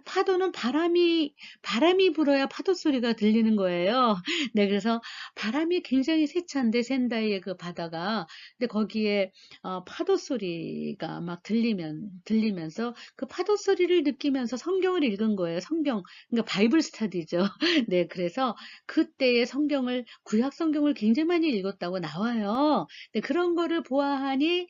파도는 바람이 불어야 파도 소리가 들리는 거예요. 네, 그래서 바람이 굉장히 세찬데 센다이의 그 바다가. 근데 거기에 파도 소리가 막 들리면서 그 파도 소리를 느끼면서 성경을 읽은 거예요. 그러니까 바이블 스터디죠. 네, 그래서 그때의 구약 성경을 굉장히 많이 읽었다고 나와요. 네, 그런 거를 보아하니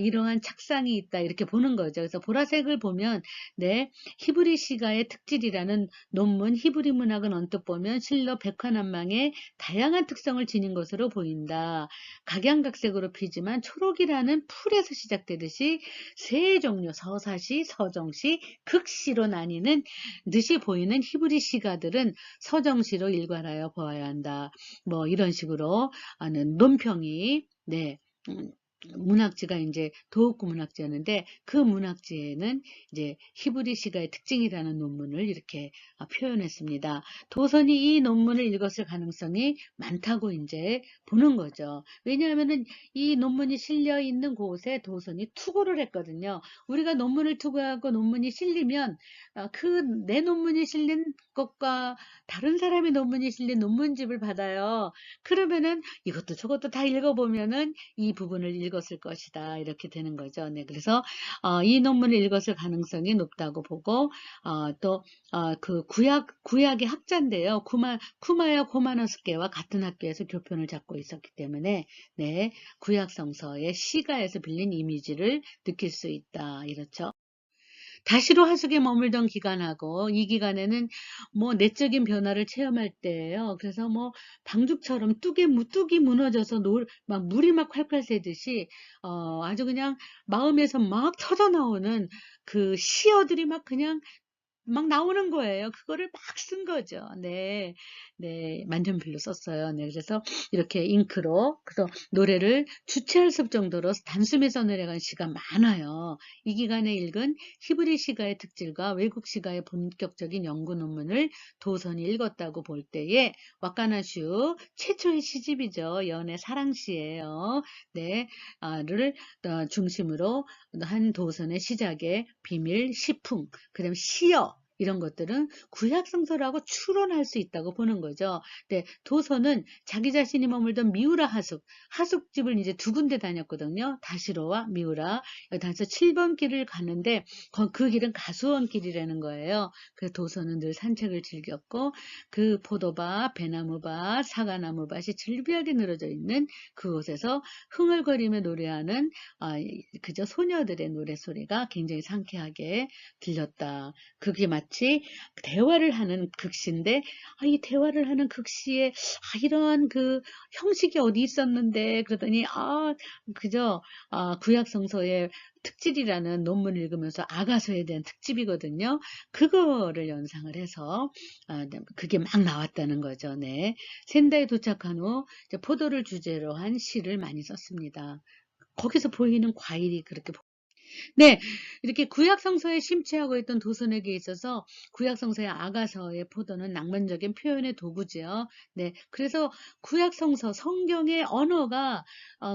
이러한 착상이 있다 이렇게 보는 거죠. 그래서 보라색을 보면 네, 히브리 시가의 특질이라는 논문, 히브리 문학은 언뜻 보면 실로 백화난망의 다양한 특성을 지닌 것으로 보인다. 각양각색으로 피지만 초록이라는 풀에서 시작되듯이 세 종류, 서사시, 서정시, 극시로 나뉘는 듯이 보이는 히브리 시가들은 서정시로 일관하여 보아야 한다. 뭐 이런 식으로 하는 논평이 네. 음, 문학지가 이제 도호쿠 문학지였는데 그 문학지에는 이제 히브리 시가의 특징이라는 논문을 이렇게 표현했습니다. 도선이 이 논문을 읽었을 가능성이 많다고 이제 보는 거죠. 왜냐하면은 이 논문이 실려 있는 곳에 도선이 투고를 했거든요. 우리가 논문을 투고하고 논문이 실리면 그 내 논문이 실린 것과 다른 사람의 논문이 실린 논문집을 받아요. 그러면은 이것도 저것도 다 읽어보면은 이 부분을 읽었을 것이다. 이렇게 되는 거죠. 네, 그래서 이 논문을 읽었을 가능성이 높다고 보고 또 그 구약의 학자인데요. 쿠마야 코마노스케와 같은 학교에서 교편을 잡고 있었기 때문에 네, 구약 성서의 시가에서 빌린 이미지를 느낄 수 있다. 이렇죠. 다시로 하숙에 머물던 기간하고 이 기간에는 뭐 내적인 변화를 체험할 때예요. 그래서 뭐 방죽처럼 뚝이 무너져서 막 물이 막 콸콸 새듯이 아주 그냥 마음에서 막 터져 나오는 그 시어들이 막 나오는 거예요. 그거를 막 쓴 거죠. 네. 네. 만년필로 썼어요. 네. 그래서 이렇게 잉크로, 그래서 노래를 주체할 수 없을 정도로 단숨에 써내려간 시가 많아요. 이 기간에 읽은 히브리 시가의 특질과 외국 시가의 본격적인 연구 논문을 도선이 읽었다고 볼 때에 와카나슈 최초의 시집이죠. 연애 사랑시예요. 네. 를 중심으로 한 도선의 시작의 비밀, 시풍, 그다음 시어 이런 것들은 구약 성서라고 추론할 수 있다고 보는 거죠. 네, 도서는 자기 자신이 머물던 미우라 하숙집을 이제 두 군데 다녔거든요. 다시로와 미우라. 여기 다서 7번 길을 가는데 그 길은 가수원 길이라는 거예요. 그래서 도서는 늘 산책을 즐겼고 그 포도밭, 배나무밭, 사과나무밭이 즐비하게 늘어져 있는 그곳에서 흥얼거리며 노래하는 그저 소녀들의 노래소리가 굉장히 상쾌하게 들렸다. 그게 마치 대화를 하는 극시인데 이 대화를 하는 극시에 이러한 그 형식이 어디 있었는데 그러더니 그저 구약 성서의 특질이라는 논문을 읽으면서 아가서에 대한 특집이거든요. 그거를 연상을 해서 그게 막 나왔다는 거죠. 네. 센다에 도착한 후 이제 포도를 주제로 한 시를 많이 썼습니다. 거기서 보이는 과일이 그렇게 네, 이렇게 구약성서에 심취하고 있던 도선에게 있어서 구약성서의 아가서의 포도는 낭만적인 표현의 도구지요. 네, 그래서 구약성서, 성경의 언어가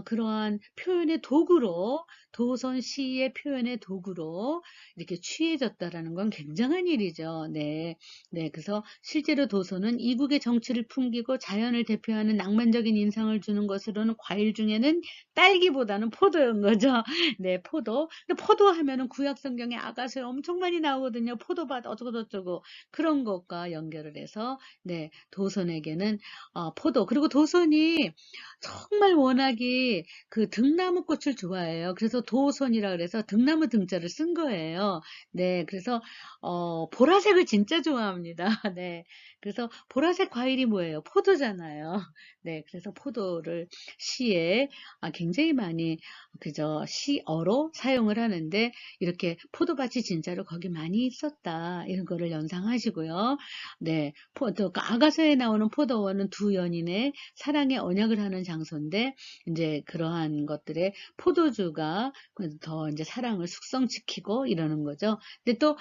그러한 표현의 도구로, 도선 시의 표현의 도구로 이렇게 취해졌다라는 건 굉장한 일이죠. 네, 네, 그래서 실제로 도선은 이국의 정치를 풍기고 자연을 대표하는 낭만적인 인상을 주는 것으로는 과일 중에는 딸기보다는 포도인 거죠. 네, 포도. 근데 포도 하면은 구약 성경에 아가서에 엄청 많이 나오거든요. 포도밭 어쩌고저쩌고 그런 것과 연결을 해서 네, 도선에게는 포도. 그리고 도선이 정말 워낙에 그 등나무 꽃을 좋아해요. 그래서 도선이라 그래서 등나무 등자를 쓴 거예요. 네, 그래서 보라색을 진짜 좋아합니다. 네. 그래서 보라색 과일이 뭐예요? 포도잖아요. 네, 그래서 포도를 시에 굉장히 많이 그저 시어로 사용을 하는데 이렇게 포도밭이 진짜로 거기 많이 있었다. 이런 거를 연상하시고요. 네, 아가서에 나오는 포도원은 두 연인의 사랑의 언약을 하는 장소인데 이제 그러한 것들에 포도주가 더 이제 사랑을 숙성시키고 이러는 거죠. 근데 또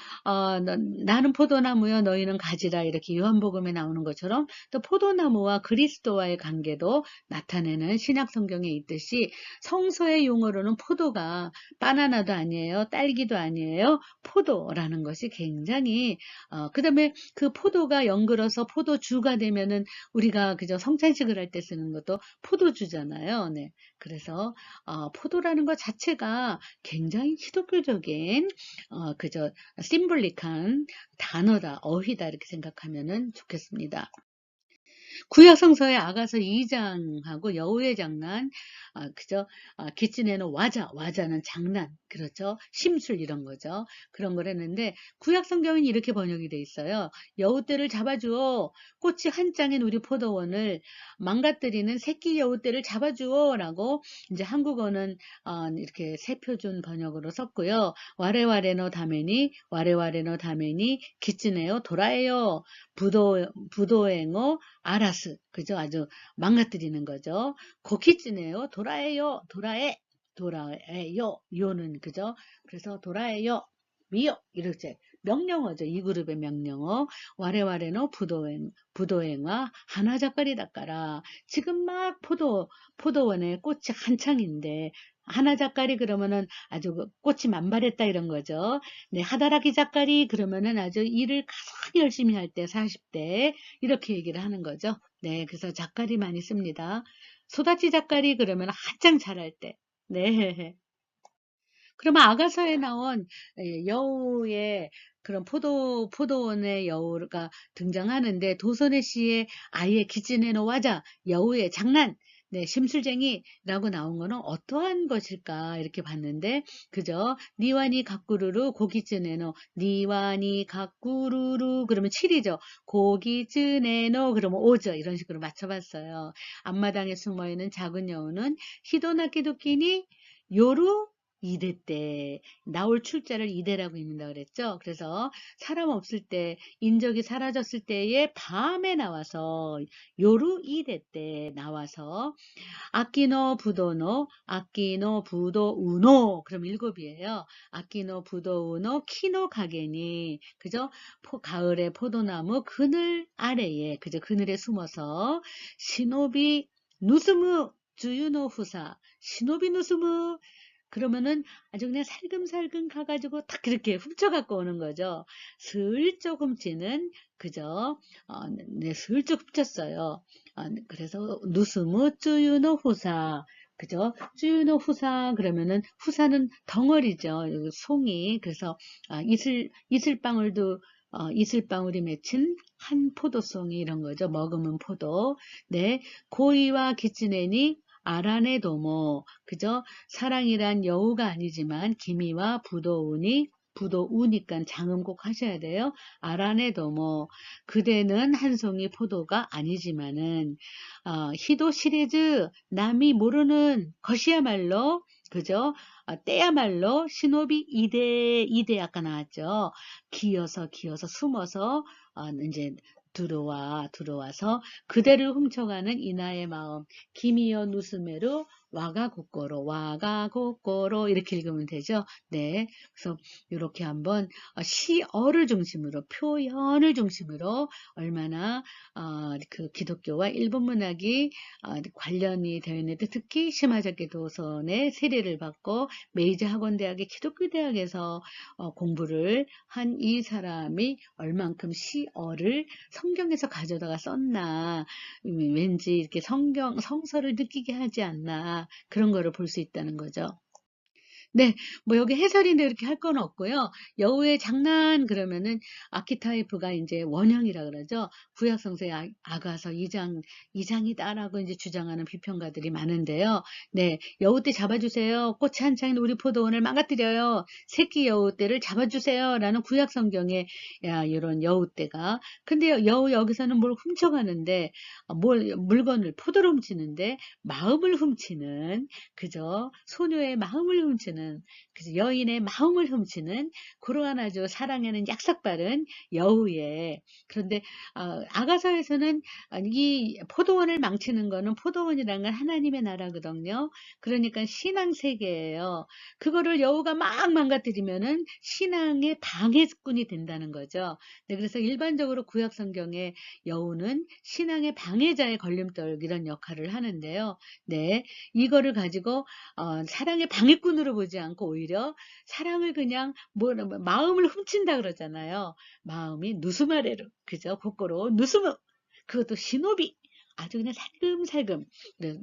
나는 포도나무여 너희는 가지라 이렇게 요한복음에 나오는 것처럼 또 포도나무와 그리스도와의 관계도 나타내는 신약 성경에 있듯이 성서의 용어로는 포도가 바나나도 아니에요. 딸기도 아니에요. 포도라는 것이 굉장히 그다음에 그 포도가 연글어서 포도주가 되면은 우리가 그저 성찬식을 할 때 쓰는 것도 포도주잖아요. 네. 그래서 포도라는 것 자체가 굉장히 기독교적인 그저 심볼릭한 단어다, 어휘다 이렇게 생각하면은 좋겠습니다. 구약성서의 아가서 2장하고 여우의 장난, 그죠? 기진에는 와자는 장난, 그렇죠? 심술 이런 거죠. 그런 걸 했는데 구약성경은 이렇게 번역이 돼 있어요. 여우떼를 잡아주어, 꽃이 한창인 우리 포도원을 망가뜨리는 새끼 여우떼를 잡아주어라고 이제 한국어는 이렇게 새표준 번역으로 썼고요. 와레와레노 다메니 기진에요 도라에요 부도행어 아라스, 그죠? 아주 망가뜨리는 거죠. 고키즈네요. 도라에요. 요는, 그죠? 그래서 도라에요. 미요. 이렇게 명령어죠. 이 그룹의 명령어. 와레와레노 부도행화 하나작가리 닦아라. 지금 막 포도원에 꽃이 한창인데 하나작가리 그러면은 아주 꽃이 만발했다 이런 거죠. 네, 하다라기 작가리 그러면은 아주 일을 가장 열심히 할 때 40대 이렇게 얘기를 하는 거죠. 네, 그래서 작가리 많이 씁니다. 소다치 작가리 그러면 한창 잘할 때. 네. 그러면 아가서에 나온 여우의 그런 포도원의 여우가 등장하는데 도선의 시에 아이의 기진에 놓아자 여우의 장난 네, 심술쟁이라고 나온 거는 어떠한 것일까 이렇게 봤는데 그죠? 니와니 각구루루 고기즈네노 니와니 각구루루 그러면 7이죠. 고기즈네노 그러면 5죠. 이런 식으로 맞춰봤어요. 앞마당에 숨어있는 작은 여우는 히도나키도끼니 요루 이대 때 나올 출자를 이대라고 읽는다 그랬죠. 그래서 사람 없을 때 인적이 사라졌을 때에 밤에 나와서 요루 이대 때 나와서 아끼노 부도 우노 그럼 7이에요. 아끼노 부도 우노 키노 가게니 그죠? 가을의 포도나무 그늘 아래에 그죠? 그늘에 숨어서 시노비 누스무 주유노 후사 시노비 누스무 그러면은 아주 그냥 살금살금 가가지고 딱 그렇게 훔쳐갖고 오는 거죠. 슬쩍 훔치는 그죠? 네, 슬쩍 훔쳤어요. 그래서 누스무 쭈유노 후사 그죠? 쭈유노 후사 그러면은 후사는 덩어리죠. 송이 그래서 이슬방울도 이슬방울이 맺힌 한 포도송이 이런 거죠. 머금은 포도. 네, 고이와 기츠네니 아라네 도모 그죠? 사랑이란 여우가 아니지만 기미와 부도우니까 장음 꼭 하셔야 돼요. 아라네 도모 그대는 한 송이 포도가 아니지만은 희도 시리즈 남이 모르는 것이야말로 그죠? 때야말로 신호비 이대 아까 나왔죠. 기어서 숨어서 이제 들어와서 그대를 훔쳐가는 이나의 마음 기미여 누스메루 와가 고꼬로 이렇게 읽으면 되죠. 네, 그래서 이렇게 한번 시어를 중심으로 표현을 중심으로 얼마나 그 기독교와 일본 문학이 관련이 되어 있는데 특히 시마자키 도선의 세례를 받고 메이지 학원대학의 기독교 대학에서 공부를 한 이 사람이 얼만큼 시어를 성경에서 가져다가 썼나 왠지 이렇게 성서를 느끼게 하지 않나 그런 거를 볼 수 있다는 거죠. 네, 뭐 여기 해설인데 이렇게 할 건 없고요. 여우의 장난 그러면은 아키타이프가 이제 원형이라 그러죠. 구약성서의 아가서 2장이다라고 이제 주장하는 비평가들이 많은데요. 네, 여우떼 잡아주세요. 꽃이 한창인 우리 포도원을 망가뜨려요. 새끼 여우떼를 잡아주세요라는 구약성경의 이런 여우떼가. 근데 여우 여기서는 뭘 훔쳐가는데 물건을 포도를 훔치는데 마음을 훔치는 그죠? 소녀의 마음을 훔치는 훔치는, 그래서 여인의 마음을 훔치는 그러한 아주 사랑에는 약삭 빠른 여우의. 그런데 아가서에서는 이 포도원을 망치는 거는, 포도원이라는 건 하나님의 나라거든요. 그러니까 신앙 세계예요. 그거를 여우가 막 망가뜨리면은 신앙의 방해꾼이 된다는 거죠. 네, 그래서 일반적으로 구약 성경에 여우는 신앙의 방해자의 걸림돌 이런 역할을 하는데요. 네, 이거를 가지고 사랑의 방해꾼으로 보지 않고 오히려 사랑을 그냥 마음을 훔친다 그러잖아요. 마음이 누수마레로, 그죠? 곧고로 누수무, 그것도 신호비, 아주 그냥 살금살금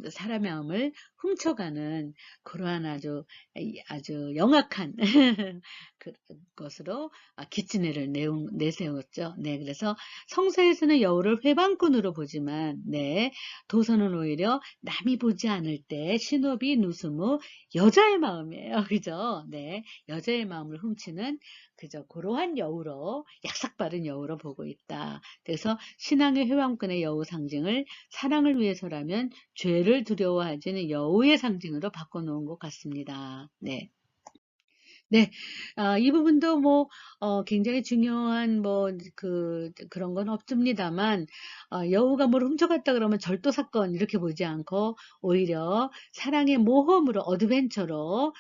사람의 마음을 훔쳐가는 그러한 아주 영악한 그것으로 기치네를 내세웠죠. 네, 그래서 성서에서는 여우를 회방꾼으로 보지만, 네, 도서는 오히려 남이 보지 않을 때 신호비 누수무, 여자의 마음이에요. 그죠? 네, 여자의 마음을 훔치는 그저 그러한 여우로, 약삭빠른 여우로 보고 있다. 그래서 신앙의 회방꾼의 여우 상징을 사랑을 위해서라면 죄를 두려워하지는 여우의 상징으로 바꿔놓은 것 같습니다. 네. 네, 이 부분도 굉장히 중요한, 그런 건 없습니다만, 여우가 뭘 훔쳐갔다 그러면 절도 사건, 이렇게 보지 않고, 오히려 사랑의 모험으로, 어드벤처로,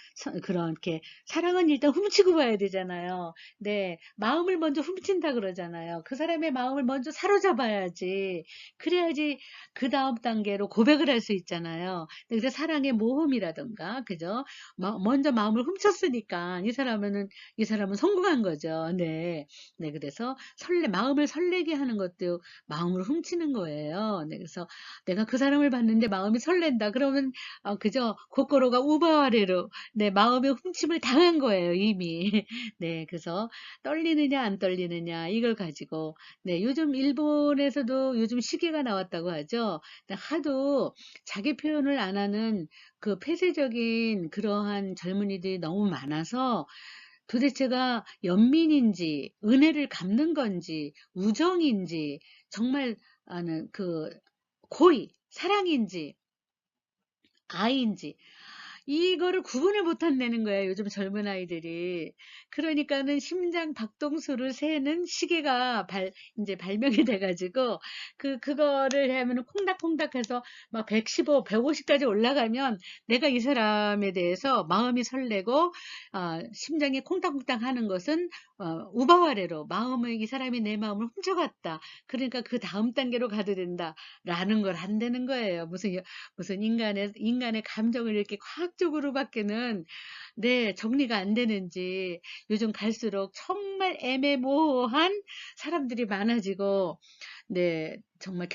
그렇게, 사랑은 일단 훔치고 봐야 되잖아요. 네, 마음을 먼저 훔친다 그러잖아요. 그 사람의 마음을 먼저 사로잡아야지. 그래야지 그 다음 단계로 고백을 할 수 있잖아요. 그래서 사랑의 모험이라든가, 그죠? 먼저 마음을 훔쳤으니까 이 사람은 성공한 거죠. 네. 네, 그래서 마음을 설레게 하는 것도 마음을 훔치는 거예요. 네, 그래서 내가 그 사람을 봤는데 마음이 설렌다. 그러면 그죠? 곧고로가 우바와레로, 네, 마음의 훔침을 당한 거예요, 이미. 네, 그래서 떨리느냐 안 떨리느냐 이걸 가지고, 네, 요즘 일본에서도 요즘 시계가 나왔다고 하죠. 하도 자기 표현을 안 하는 그 폐쇄적인 그러한 젊은이들이 너무 많아서 도대체가 연민인지 은혜를 갚는 건지 우정인지 정말 아는 고의 사랑인지 아이인지 이거를 구분을 못 한다는 거예요, 요즘 젊은 아이들이. 그러니까는 심장 박동수를 세는 시계가 이제 발명이 돼가지고, 그거를 하면은 콩닥콩닥 해서 막 115, 150까지 올라가면 내가 이 사람에 대해서 마음이 설레고, 심장이 콩닥콩닥 하는 것은, 우바와레로, 이 사람이 내 마음을 훔쳐갔다. 그러니까 그 다음 단계로 가도 된다. 라는 걸 한다는 거예요. 무슨 인간의 감정을 이렇게 과학적으로밖에는 네, 정리가 안 되는지 요즘 갈수록 정말 애매모호한 사람들이 많아지고 네, 정말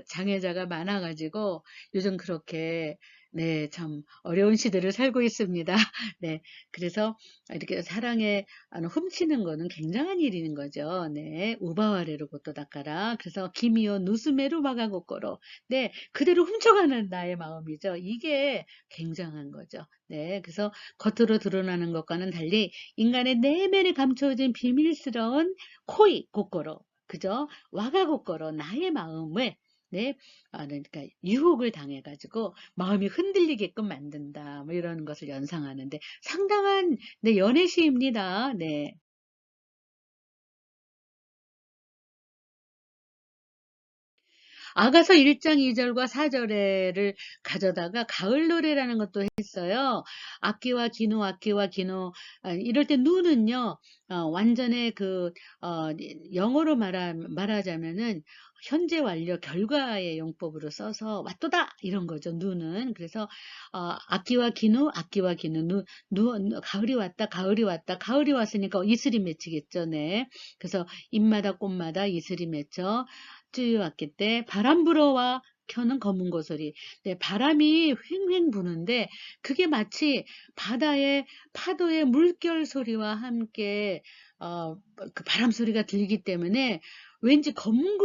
장애자가 많아가지고 요즘 그렇게 네, 참 어려운 시대를 살고 있습니다. 네, 그래서 이렇게 사랑에 훔치는 거는 굉장한 일인 거죠. 네, 우바와레로 고또 닦아라. 그래서 기미오 누스메로 마가고꼬로. 네, 그대로 훔쳐가는 나의 마음이죠. 이게 굉장한 거죠. 네, 그래서 겉으로 드러나는 것과는 달리 인간의 내면에 감춰진 비밀스러운 코이 고꼬로. 그죠? 와가고꼬로 나의 마음을 네, 그러니까 유혹을 당해가지고 마음이 흔들리게끔 만든다. 뭐 이런 것을 연상하는데 상당한 네, 연애시입니다. 네. 아가서 1장 2절과 4절을 가져다가 가을 노래라는 것도 했어요. 악기와 기노. 이럴 때 누는요, 완전히 영어로 말하자면은 현재 완료 결과의 용법으로 써서 왔도다! 이런 거죠, 누는. 그래서, 악기와 기누, 가을이 왔다. 가을이 왔으니까 이슬이 맺히겠죠, 네. 그래서 잎마다 꽃마다 이슬이 맺혀 쭈이 왔기 때 바람 불어와 켜는 검은 고소리. 네, 바람이 휑휑 부는데 그게 마치 바다의 파도의 물결 소리와 함께 그 바람 소리가 들기 때문에 왠지 검은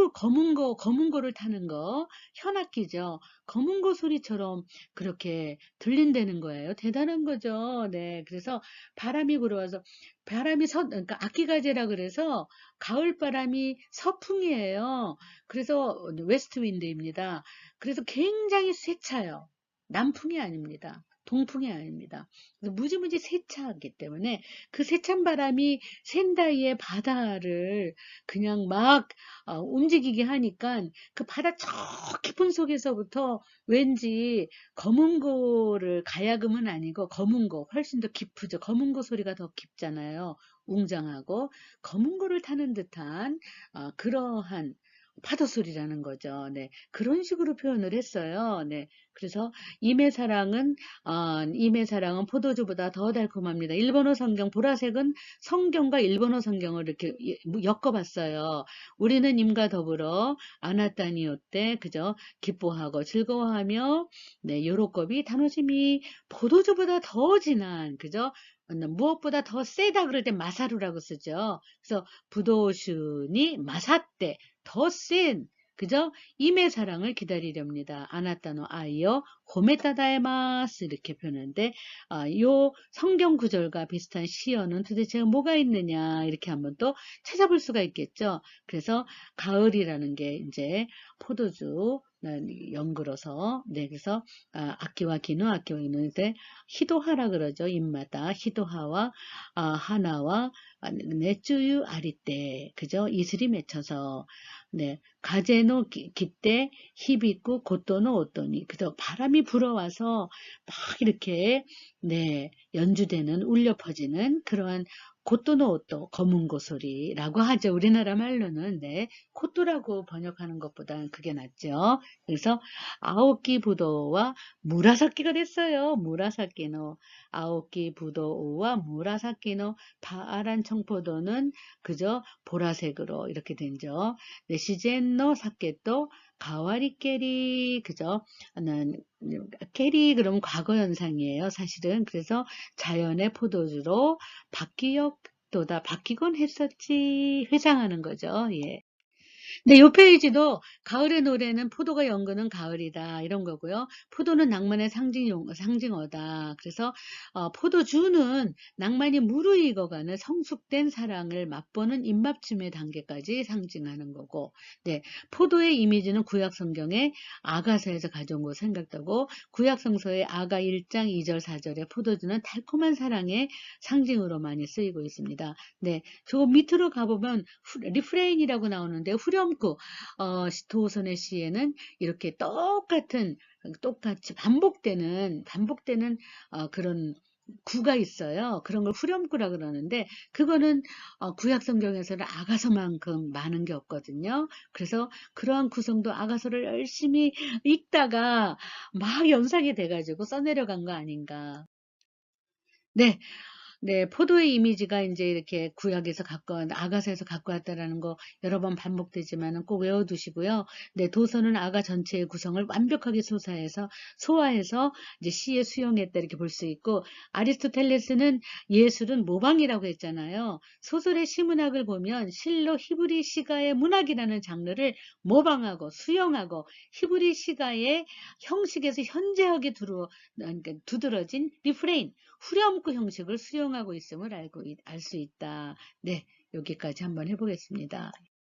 거를 타는 거 현악기죠. 검은 거 소리처럼 그렇게 들린다는 거예요. 대단한 거죠. 네, 그래서 바람이 불어와서 그러니까 악기가제라 그래서 가을 바람이 서풍이에요. 그래서 웨스트 윈드입니다. 그래서 굉장히 쇠차요. 남풍이 아닙니다. 동풍이 아닙니다. 그래서 무지무지 세차하기 때문에 그 세찬 바람이 센다이의 바다를 그냥 막 움직이게 하니까 그 바다 저 깊은 속에서부터 왠지 검은고를 가야금은 아니고 검은고 훨씬 더 깊으죠. 검은고 소리가 더 깊잖아요. 웅장하고 검은고를 타는 듯한 그러한 파도 소리라는 거죠. 네, 그런 식으로 표현을 했어요. 네, 그래서 임의 사랑은 포도주보다 더 달콤합니다. 일본어 성경 보라색은 성경과 일본어 성경을 이렇게 엮어봤어요. 우리는 임과 더불어 아나타니오 때 그저 기뻐하고 즐거워하며 네, 요로컵이 다노시미 포도주보다 더 진한 그죠? 무엇보다 더 세다 그럴 때 마사루라고 쓰죠. 그래서 부도슈니 마사떼 더 센 그죠? 임의 사랑을 기다리렵니다. 아나타노 아이여 호메타다에마스 이렇게 표현하는데 요 성경 구절과 비슷한 시어는 도대체 뭐가 있느냐 이렇게 한번 또 찾아볼 수가 있겠죠. 그래서 가을이라는 게 이제 포도주 연그러서 네 그래서 아키와 기누인데 히도하라 그러죠. 입마다 히도하와 하나와 네쭈유 아리떼 그죠? 이슬이 맺혀서 네 가제노 기때 히비고 고토노 오토니 그래서 바람이 불어와서 막 이렇게 네 연주되는 울려 퍼지는 그러한 고토노 오토 검은 고소리라고 하죠. 우리나라 말로는 네 코토라고 번역하는 것보다는 그게 낫죠. 그래서 아오키 부도와 무라사키가 됐어요. 무라사키노 아오키 부도와 무라사키노 파란 청포도는 그저 보라색으로 이렇게 된죠. 네, 시젠노 사케또 가와리 깨리 그죠? 깨리 그러면 과거 현상이에요. 사실은 그래서 자연의 포도주로 바뀌었도다 바뀌곤 했었지 회상하는 거죠. 예. 네, 요 페이지도 가을의 노래는 포도가 연그는 가을이다 이런 거고요. 포도는 낭만의 상징어다. 그래서 포도주는 낭만이 무르익어가는 성숙된 사랑을 맛보는 입맞춤의 단계까지 상징하는 거고, 네, 포도의 이미지는 구약 성경의 아가서에서 가져온 거 생각되고 구약 성서의 아가 1장 2절 4절의 포도주는 달콤한 사랑의 상징으로 많이 쓰이고 있습니다. 네, 저 밑으로 가보면 리프레인이라고 나오는데 후렴구 도선의 시에는 이렇게 똑같이 반복되는 그런 구가 있어요. 그런 걸 후렴구라 그러는데 그거는 구약 성경에서는 아가서만큼 많은 게 없거든요. 그래서 그러한 구성도 아가서를 열심히 읽다가 막 연상이 돼가지고 써내려간 거 아닌가. 네, 네, 포도의 이미지가 이제 이렇게 구약에서 아가서에서 갖고 왔다라는 거 여러 번 반복되지만은 꼭 외워두시고요. 네, 도서는 아가 전체의 구성을 완벽하게 소화해서 이제 시에 수용했다 이렇게 볼 수 있고, 아리스토텔레스는 예술은 모방이라고 했잖아요. 소설의 시문학을 보면 실로 히브리 시가의 문학이라는 장르를 모방하고 수용하고 히브리 시가의 형식에서 현재하게 그러니까 두드러진 리프레인, 후렴구 형식을 수용하고 있음을 알 수 있다. 네, 여기까지 한번 해보겠습니다.